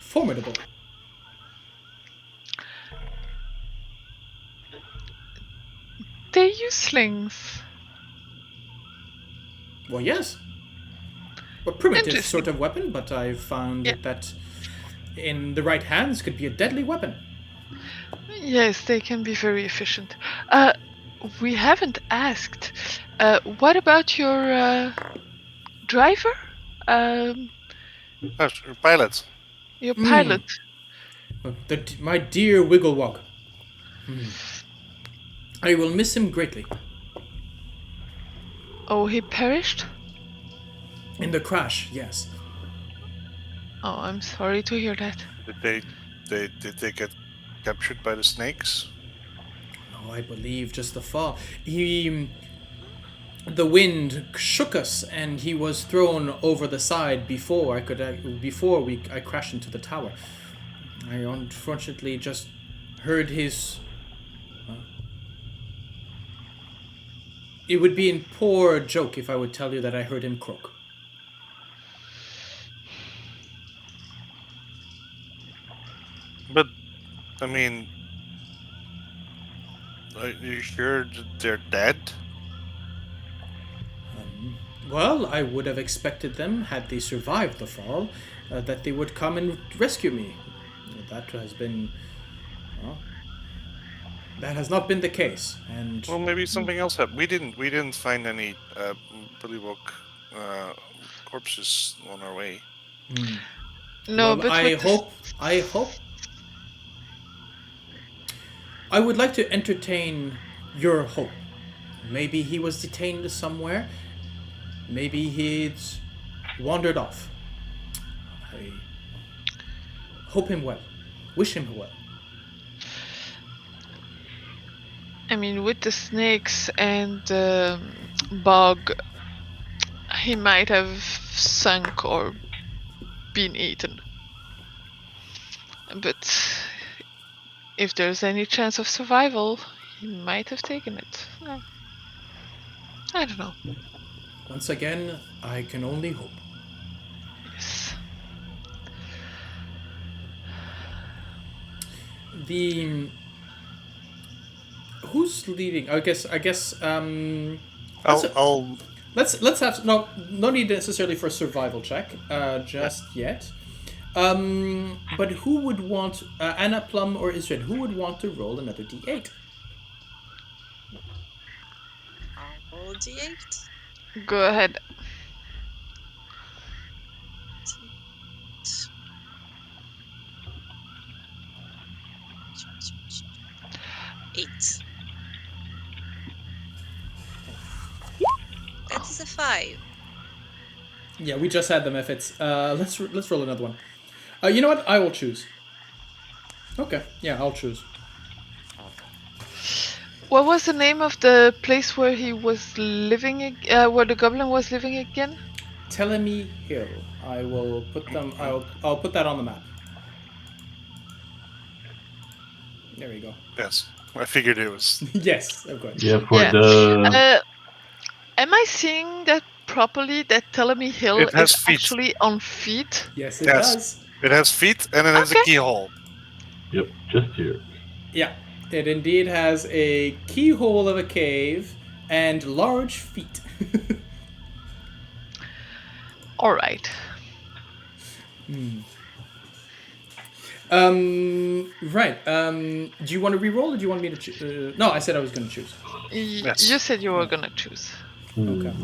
formidable. They use slings. Well, yes. A primitive Interesting. sort of weapon, but I've found that in the right hands could be a deadly weapon. Yes, they can be very efficient. We haven't asked. What about your driver? Your pilot. Your pilot? My dear Wigglewog. I will miss him greatly. Oh, he perished? In the crash, yes. Oh, I'm sorry to hear that. Did they get captured by the snakes? No, I believe just the fall. The wind shook us, and he was thrown over the side before I crashed into the tower. I unfortunately just heard his. It would be in poor joke if I would tell you that I heard him croak. But, I mean, are you sure that they're dead? Well, I would have expected them, had they survived the fall, that they would come and rescue me. That has been... Well, that has not been the case, and... Well, maybe something else happened. We didn't find any Bullywog corpses on our way. No, Well, but I hope... I would like to entertain your hope. Maybe he was detained somewhere. Maybe he's wandered off. I hope him well. Wish him well. I mean, with the snakes and the bog, he might have sunk or been eaten. But if there's any chance of survival, he might have taken it. I don't know. Once again, I can only hope. Yes. Who's leading? Let's have no need necessarily for a survival check just yet. But who would want Anna, Plum, or Ysdred? Who would want to roll another D8? I'll roll D8. Go ahead. Eight. That is a 5. Yeah, we just had them. If it's let's roll another one. You know what? I will choose. Okay. Yeah, I'll choose. What was the name of the place where he was living? Where the goblin was living again? Telemy Hill. I will put them. I'll put that on the map. There we go. Yes, I figured it was. Yes, of course. Yeah, for Yeah. the... Am I seeing that properly? That Telemy Hill It has is feet. actually on feet? Yes, it Yes. does. It has feet and it has a Okay. keyhole. Yep, just here. Yeah, it indeed has a keyhole of a cave and large feet. All right. Right. Do you want to re-roll, or do you want me to choose? No, I said I was going to choose. Yes. You said you were gonna choose. Okay.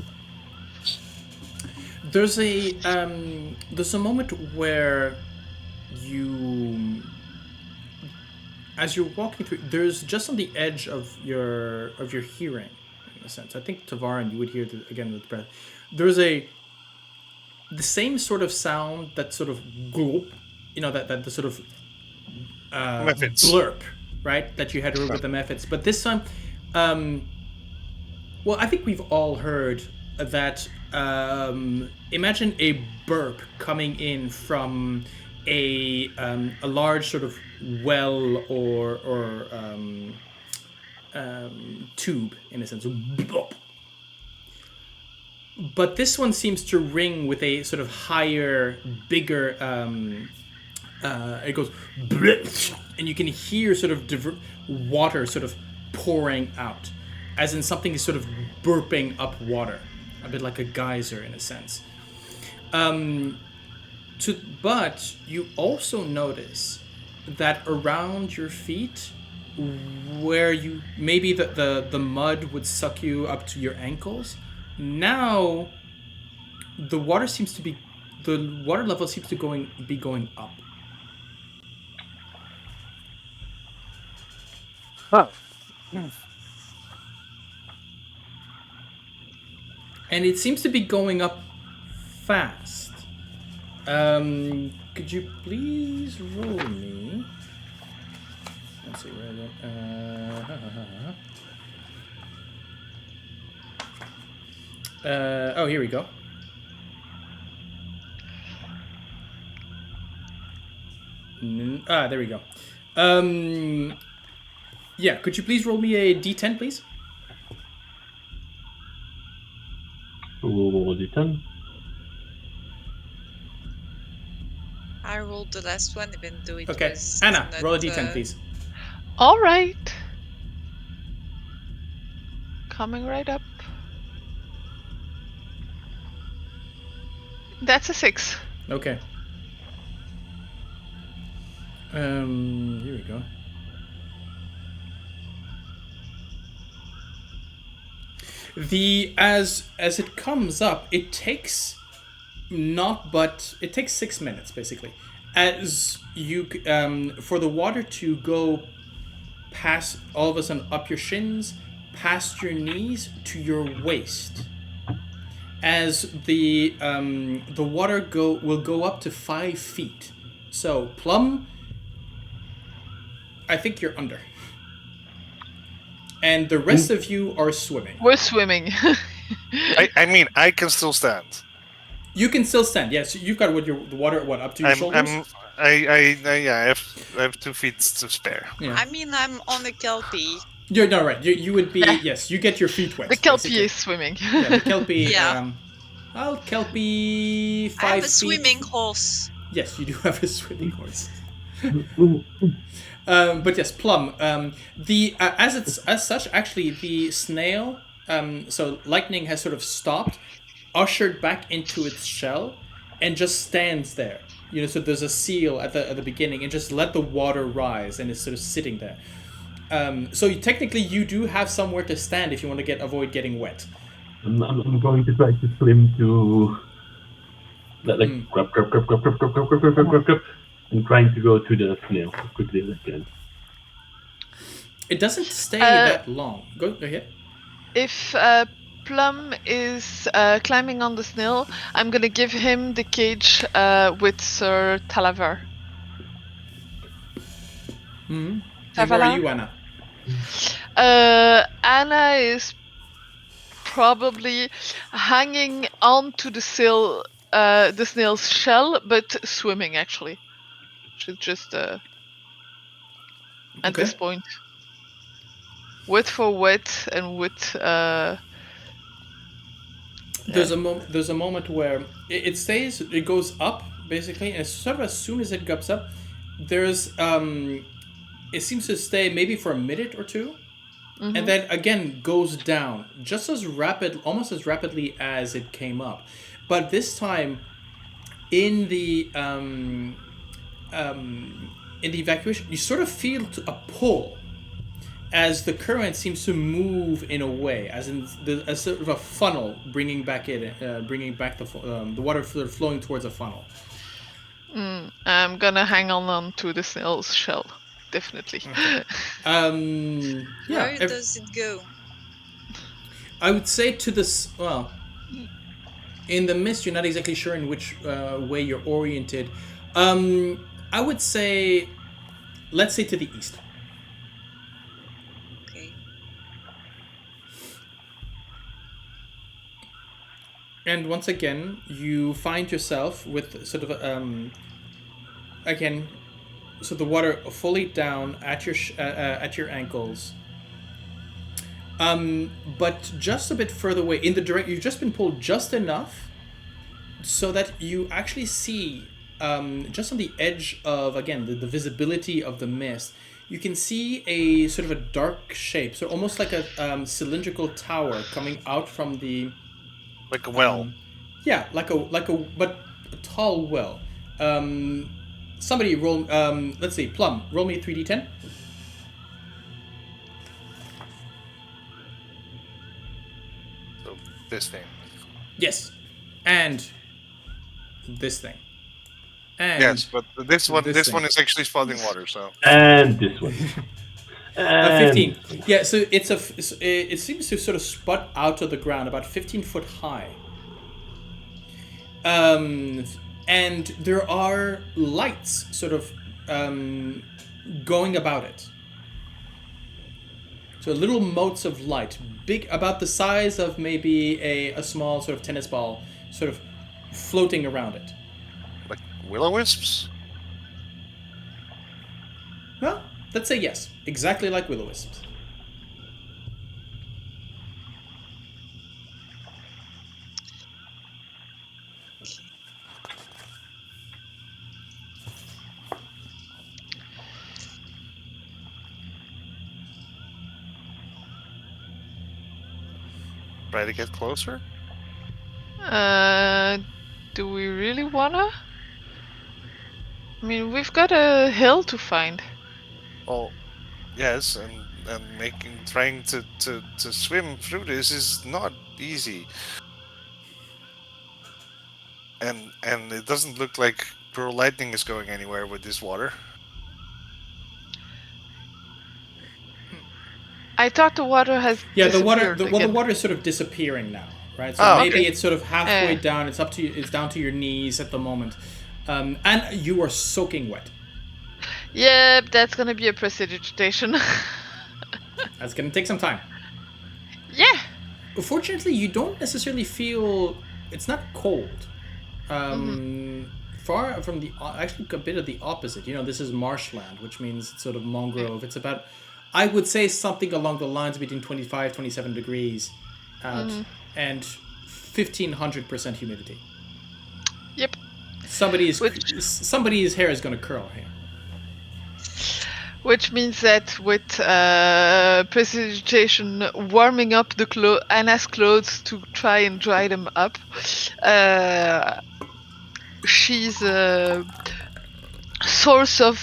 There's a moment where you, as you're walking through, there's just on the edge of your hearing, in a sense. I think Tavaren, you would hear again with breath. There's the same sort of sound, that sort of gloop, that the sort of blurp, right? That you had heard with the methods, but this time, well, I think we've all heard that. Imagine a burp coming in from a large sort of well or tube, in a sense. But this one seems to ring with a sort of higher, bigger. It goes, and you can hear sort of water sort of pouring out, as in something is sort of burping up water, a bit like a geyser in a sense. But you also notice that around your feet, where you maybe the mud would suck you up to your ankles, now the water level seems to be going up. Oh. And it seems to be going up fast. Could you please roll me? Let's see where oh, here we go. There we go. Yeah, could you please roll me a d10, please? Roll a d10. I rolled the last one, even though it Okay, was Anna, not, roll a d10, please. All right. Coming right up. That's a 6. Okay. Here we go. As it comes up, it takes 6 minutes basically, as you for the water to go past, all of a sudden, up your shins, past your knees to your waist, as the water will go up to 5 feet. So Plum, I think you're under. And the rest of you are swimming. We're swimming. I mean, I can still stand. You can still stand. Yes, you've got the water up to your shoulders. I have 2 feet to spare. Yeah. I mean, I'm on a kelpie. You're not right. You would be. Yes, you get your feet wet. The kelpie basically. is swimming. Yeah, the kelpie. Yeah. Kelpie 5 I have a feet. swimming horse. Yes, you do have a swimming horse. But yes, Plum. As such, actually, the snail. So lightning has sort of stopped, ushered back into its shell, and just stands there. So there's a seal at the beginning, and just let the water rise, and it's sort of sitting there. So technically, you do have somewhere to stand if you want to avoid getting wet. I'm going to try to swim to grab, and trying to go to the snail as quickly as I can. It doesn't stay that long. Go ahead. If Plum is climbing on the snail, I'm gonna give him the cage with Sir Talavar. Mm-hmm. And where are you, Anna? Anna is probably hanging onto the snail's shell, but swimming actually. She's just at this point. Wet for wet and with. There's a moment where it stays. It goes up basically, and sort of as soon as it goes up, there's it seems to stay maybe for a minute or two, and then again goes down just almost as rapidly as it came up, but this time in the evacuation, you sort of feel a pull. As the current seems to move in a way, as in a sort of a funnel, bringing back the water flowing towards a funnel. I'm gonna hang on to the snail's shell. definitely. Okay. Yeah. Where does it go? I would say to this. Well, in the mist, you're not exactly sure in which way you're oriented. I would say, let's say to the east. Okay. And once again, you find yourself with sort of again, so the water fully down at your ankles. But just a bit further away in the direct, you've just been pulled just enough so that you actually see just on the edge of again the visibility of the mist. You can see a sort of a dark shape, so almost like a cylindrical tower coming out from the. Like a well. Yeah, like a but a tall well. Somebody roll. Let's see, Plum. Roll me 3d10. So this thing. Yes, and this thing. And Yes, but this one this one thing. is actually spouting water. So And this one. And 15. Yeah, so it seems to sort of spot out of the ground about 15 foot high. And there are lights sort of going about it. So little motes of light, big, about the size of maybe a small sort of tennis ball, sort of floating around it. like will-o-wisps. Well, let's say yes, exactly like will-o-wisps. Try to get closer. Do we really wanna? I mean, we've got a hill to find. Oh, yes, and trying to swim through this is not easy. And it doesn't look like Pearl Lightning is going anywhere with this water. I thought the water has Yeah, the disappeared water is sort of disappearing now, right? So Oh, maybe okay. it's sort of halfway Eh. down. It's down to your knees at the moment, and you are soaking wet. Yep, that's gonna be a precipitation. That's gonna take some time. Yeah. Fortunately, you don't necessarily feel it's not cold. Far from the actually a bit of the opposite. You know, this is marshland, which means it's sort of mangrove. It's about, I would say, something along the lines between 25, 27 degrees out and 1,500% humidity. Yep. Somebody's hair is going to curl here. Which means that with precipitation warming up Anna's clothes to try and dry them up, she's a source of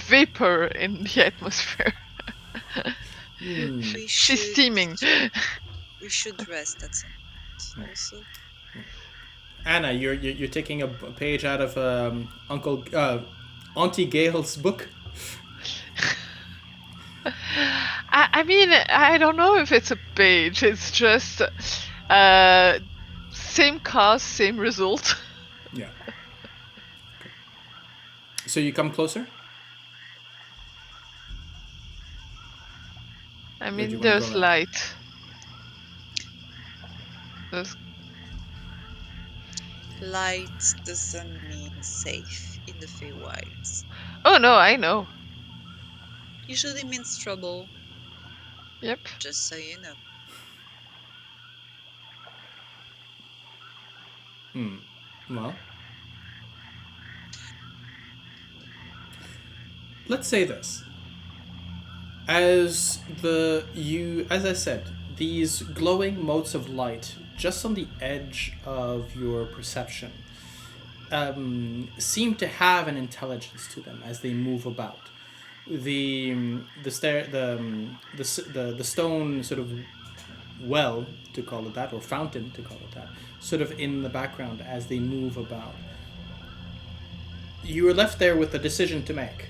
vapor in the atmosphere. She's steaming. We should rest at some point also. Anna, you're taking a page out of Auntie Gail's book. I mean, I don't know if it's a page. It's just same cause, same result. Yeah. So you come closer? I do you mean, wanna there's go now? light. There's... Light doesn't mean safe in the Feywilds. Oh no, I know. Usually means trouble, Yep. just so you know. Well, let's say this. As I said, these glowing motes of light just on the edge of your perception seem to have an intelligence to them as they move about. The stone sort of well, to call it that, or fountain, to call it that, sort of in the background as they move about. You are left there with a decision to make.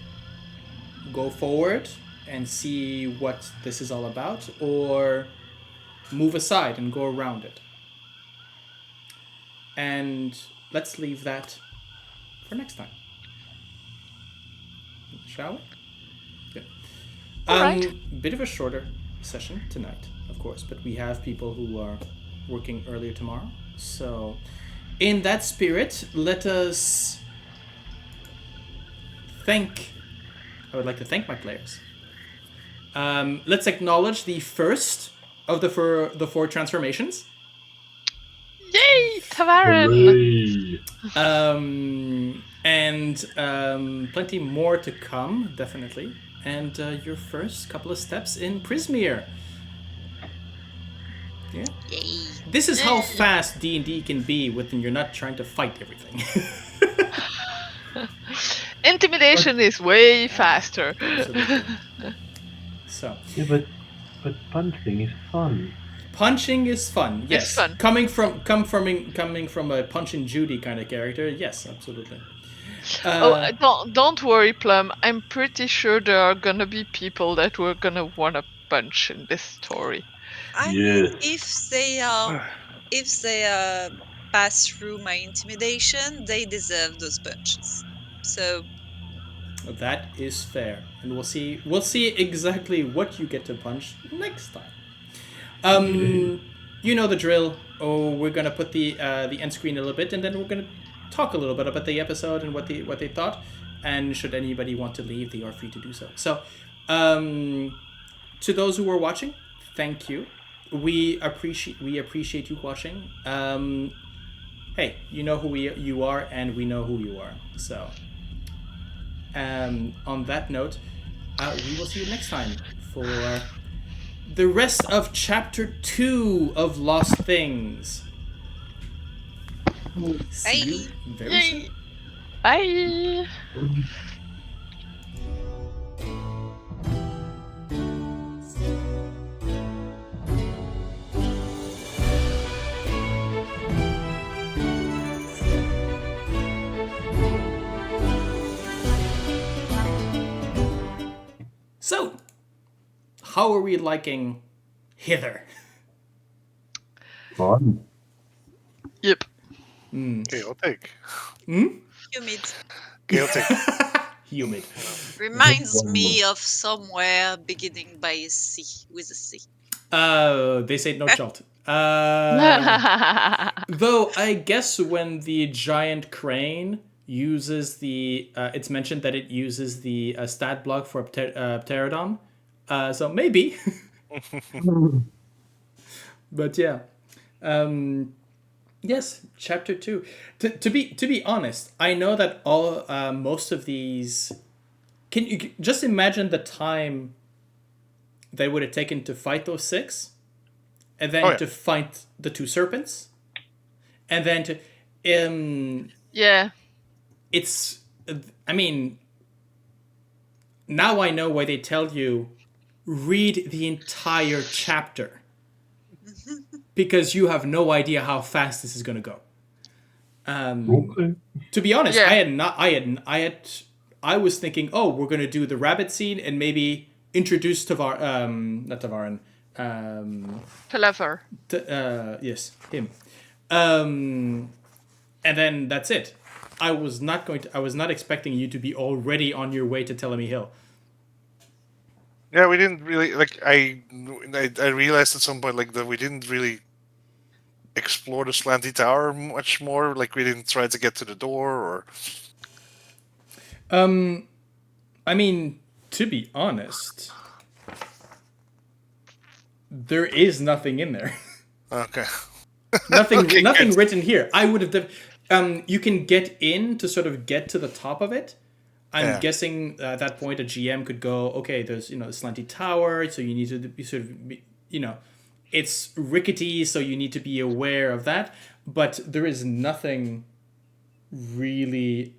go forward and see what this is all about, or move aside and go around it. And let's leave that for next time. Shall we? Yeah. All right. Bit of a shorter session tonight, of course, but we have people who are working earlier tomorrow. So, in that spirit, let us I would like to thank my players. Let's acknowledge the first of the four transformations. Yay, Tavaren! Hooray! And plenty more to come, definitely. And your first couple of steps in Prismeer. Yeah. Yay. This is how fast D&D can be when you're not trying to fight everything. Intimidation is way faster. Absolutely. So. Yeah, but punching is fun. Punching is fun. Yes. It's fun. Coming from a Punch and Judy kind of character. Yes, absolutely. Don't worry, Plum. I'm pretty sure there are gonna be people that we're gonna wanna punch in this story. I mean, if they pass through my intimidation, they deserve those punches. So that is fair, and we'll see exactly what you get to punch next time. You know the drill. We're gonna put the end screen a little bit, and then we're gonna talk a little bit about the episode and what they thought. And should anybody want to leave, they are free to do so. So, to those who are watching, thank you. We appreciate you watching. Hey, you know who you are, and we know who you are. So, on that note, we will see you next time for the rest of Chapter 2 of Lost Things. See you very soon. Bye! So, how are we liking Hither? Fun. Yep. Chaotic. humid. Chaotic. Humid. Reminds me of somewhere beginning by a C, with a C. They say no shot. Though I guess when the giant crane uses it's mentioned that it uses the stat block for pterodon. So maybe. But yeah. Yes, Chapter 2. To be honest, I know that most of these. Can you just imagine the time they would have taken to fight those 6, and then to fight the 2 serpents, and then to Yeah. It's. I mean. Now I know why they tell you read the entire chapter. Because you have no idea how fast this is going to go. Okay. To be honest, Yeah. I was thinking, we're going to do the rabbit scene and maybe introduce not Tavaren. Talavar. Yes, him. And then that's it. I was not expecting you to be already on your way to Telemy Hill. Yeah, we didn't really I realized at some point that we didn't really explore the slanty tower much more. Like we didn't try to get to the door or. I mean, to be honest, there is nothing in there. Okay. Nothing Good. written here. I would have. You can get in to sort of get to the top of it. I'm guessing at that point a GM could go, okay, there's a slanty tower, so you need to be sort of it's rickety, so you need to be aware of that. But there is nothing really.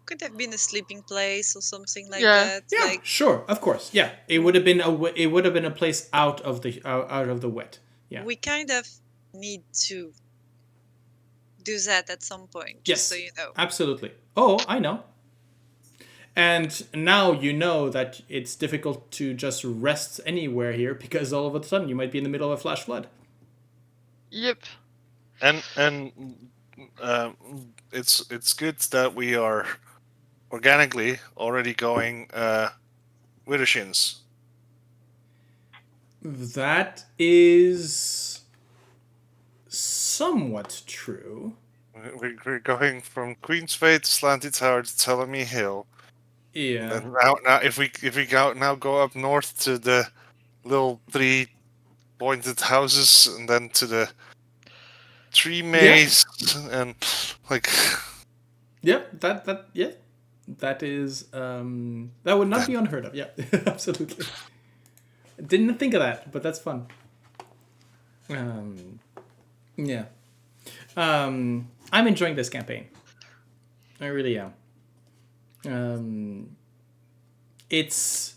Could have been a sleeping place or something like Yeah. that. Yeah, sure, of course. Yeah, it would have been a place out of the wet. Yeah. We kind of need to do that at some point, just so you know. Absolutely. Oh, I know. And now you know that it's difficult to just rest anywhere here because all of a sudden you might be in the middle of a flash flood. Yep. And it's good that we are organically already going with the shins. That is somewhat true. We're going from Queen's Way to Slanty Tower to Telemy Hill. Yeah. And now if we go up north to the little 3 pointed houses and then to the tree maze and like Yep, that is that would not be unheard of. Yeah, absolutely. Didn't think of that, but that's fun. Yeah. I'm enjoying this campaign. I really am. It's.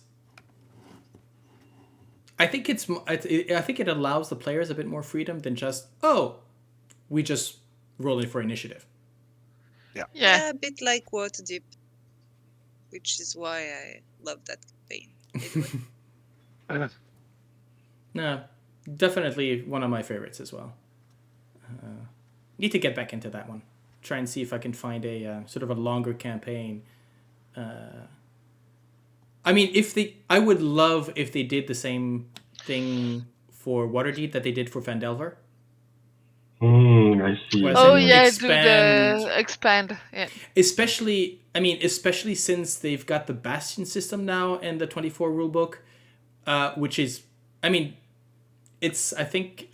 I think it allows the players a bit more freedom than just we just roll in for initiative. Yeah. A bit like Waterdeep, which is why I love that campaign. Anyway. No, definitely one of my favorites as well. Need to get back into that one. Try and see if I can find a sort of a longer campaign. I mean, I would love if they did the same thing for Waterdeep that they did for Phandelver. I see. Well, Oh in yeah, expand. do the expand. Yeah. Especially since they've got the Bastion system now in the 24 rulebook, which is, I mean, I think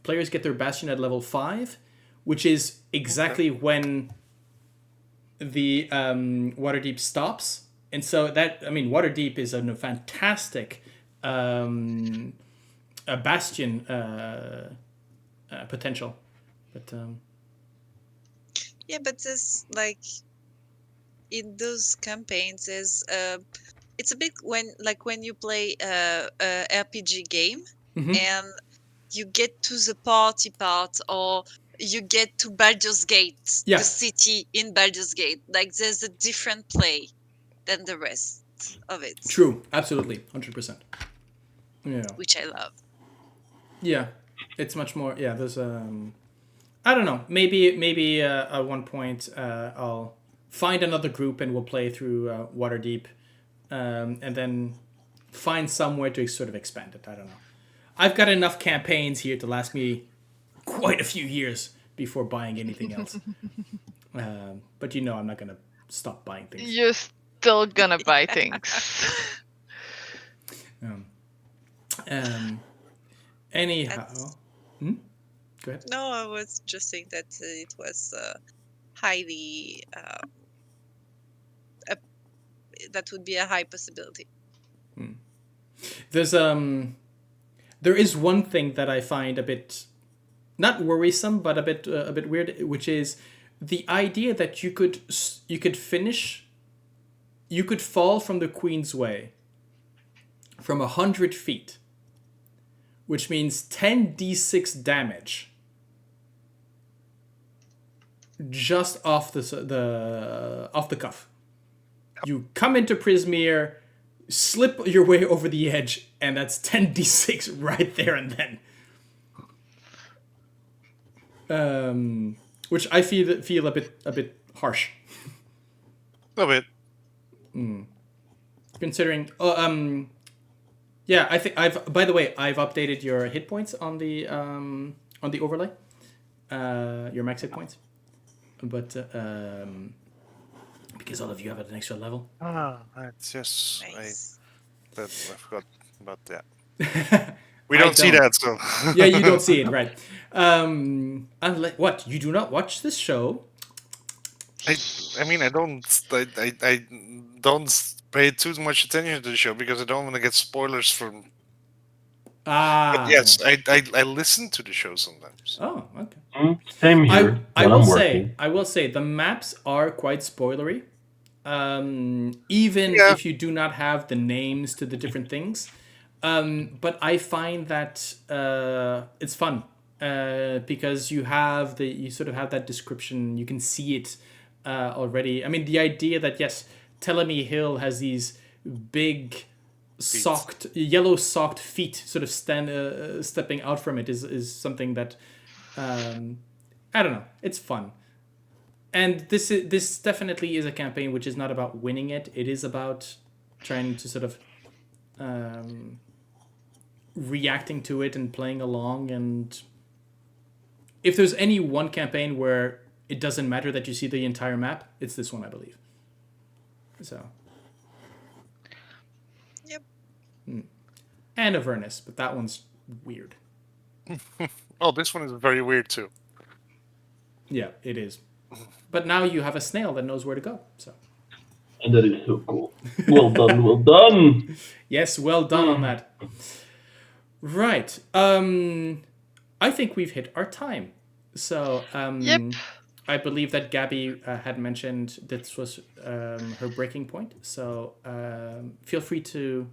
players get their Bastion at level 5, which is exactly when the Waterdeep stops. And so Waterdeep is a fantastic a Bastion potential. But yeah, but there's like in those campaigns, there's it's a bit when you play a RPG game and you get to the party part or you get to Baldur's Gate, the city in Baldur's Gate. Like there's a different play than the rest of it. True, absolutely, 100%. Yeah, which I love. Yeah, it's much more. Yeah, there's I don't know. Maybe at one point I'll find another group and we'll play through Waterdeep, and then find somewhere to sort of expand it. I don't know. I've got enough campaigns here to last me quite a few years before buying anything else. But I'm not gonna stop buying things. You're still gonna buy things. Anyhow, go ahead. No, I was just saying that it was highly. That would be a high possibility. There is one thing that I find a bit not worrisome, but a bit weird, which is the idea that you could fall from the Queen's Way from 100 feet, which means 10d6 damage just off the cuff. You come into Prismeer, slip your way over the edge, and that's 10d6 right there and then. Which I feel a bit harsh. A bit. Considering, yeah, I think I've updated your hit points on the overlay, your max hit points, but because all of you have an extra level. It's just Nice. I forgot about that. We don't see that, so Yeah, you don't see it, right? What? You do not watch this show? I don't pay too much attention to the show because I don't want to get spoilers from. But yes, I listen to the show sometimes. Oh, okay. Same here. I will say the maps are quite spoilery. Even if you do not have the names to the different things. But I find that it's fun because you sort of have that description. You can see it already. I mean, the idea that yes, Telemy Hill has these big yellow socked feet sort of stepping out from it is something that I don't know, it's fun. And this definitely is a campaign which is not about winning it. It is about trying to sort of reacting to it and playing along. And if there's any one campaign where it doesn't matter that you see the entire map, it's this one, I believe. So. Yep. And Avernus, but that one's weird. Oh, this one is very weird too. Yeah, it is. But now you have a snail that knows where to go. So. And that is so cool. Well done, well done. Yes, well done on that. Right. I think we've hit our time. So Yep. I believe that Gabby had mentioned this was her breaking point. So feel free to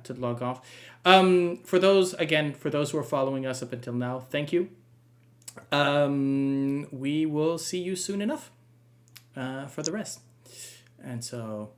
log off. For those who are following us up until now, thank you. We will see you soon enough for the rest. And so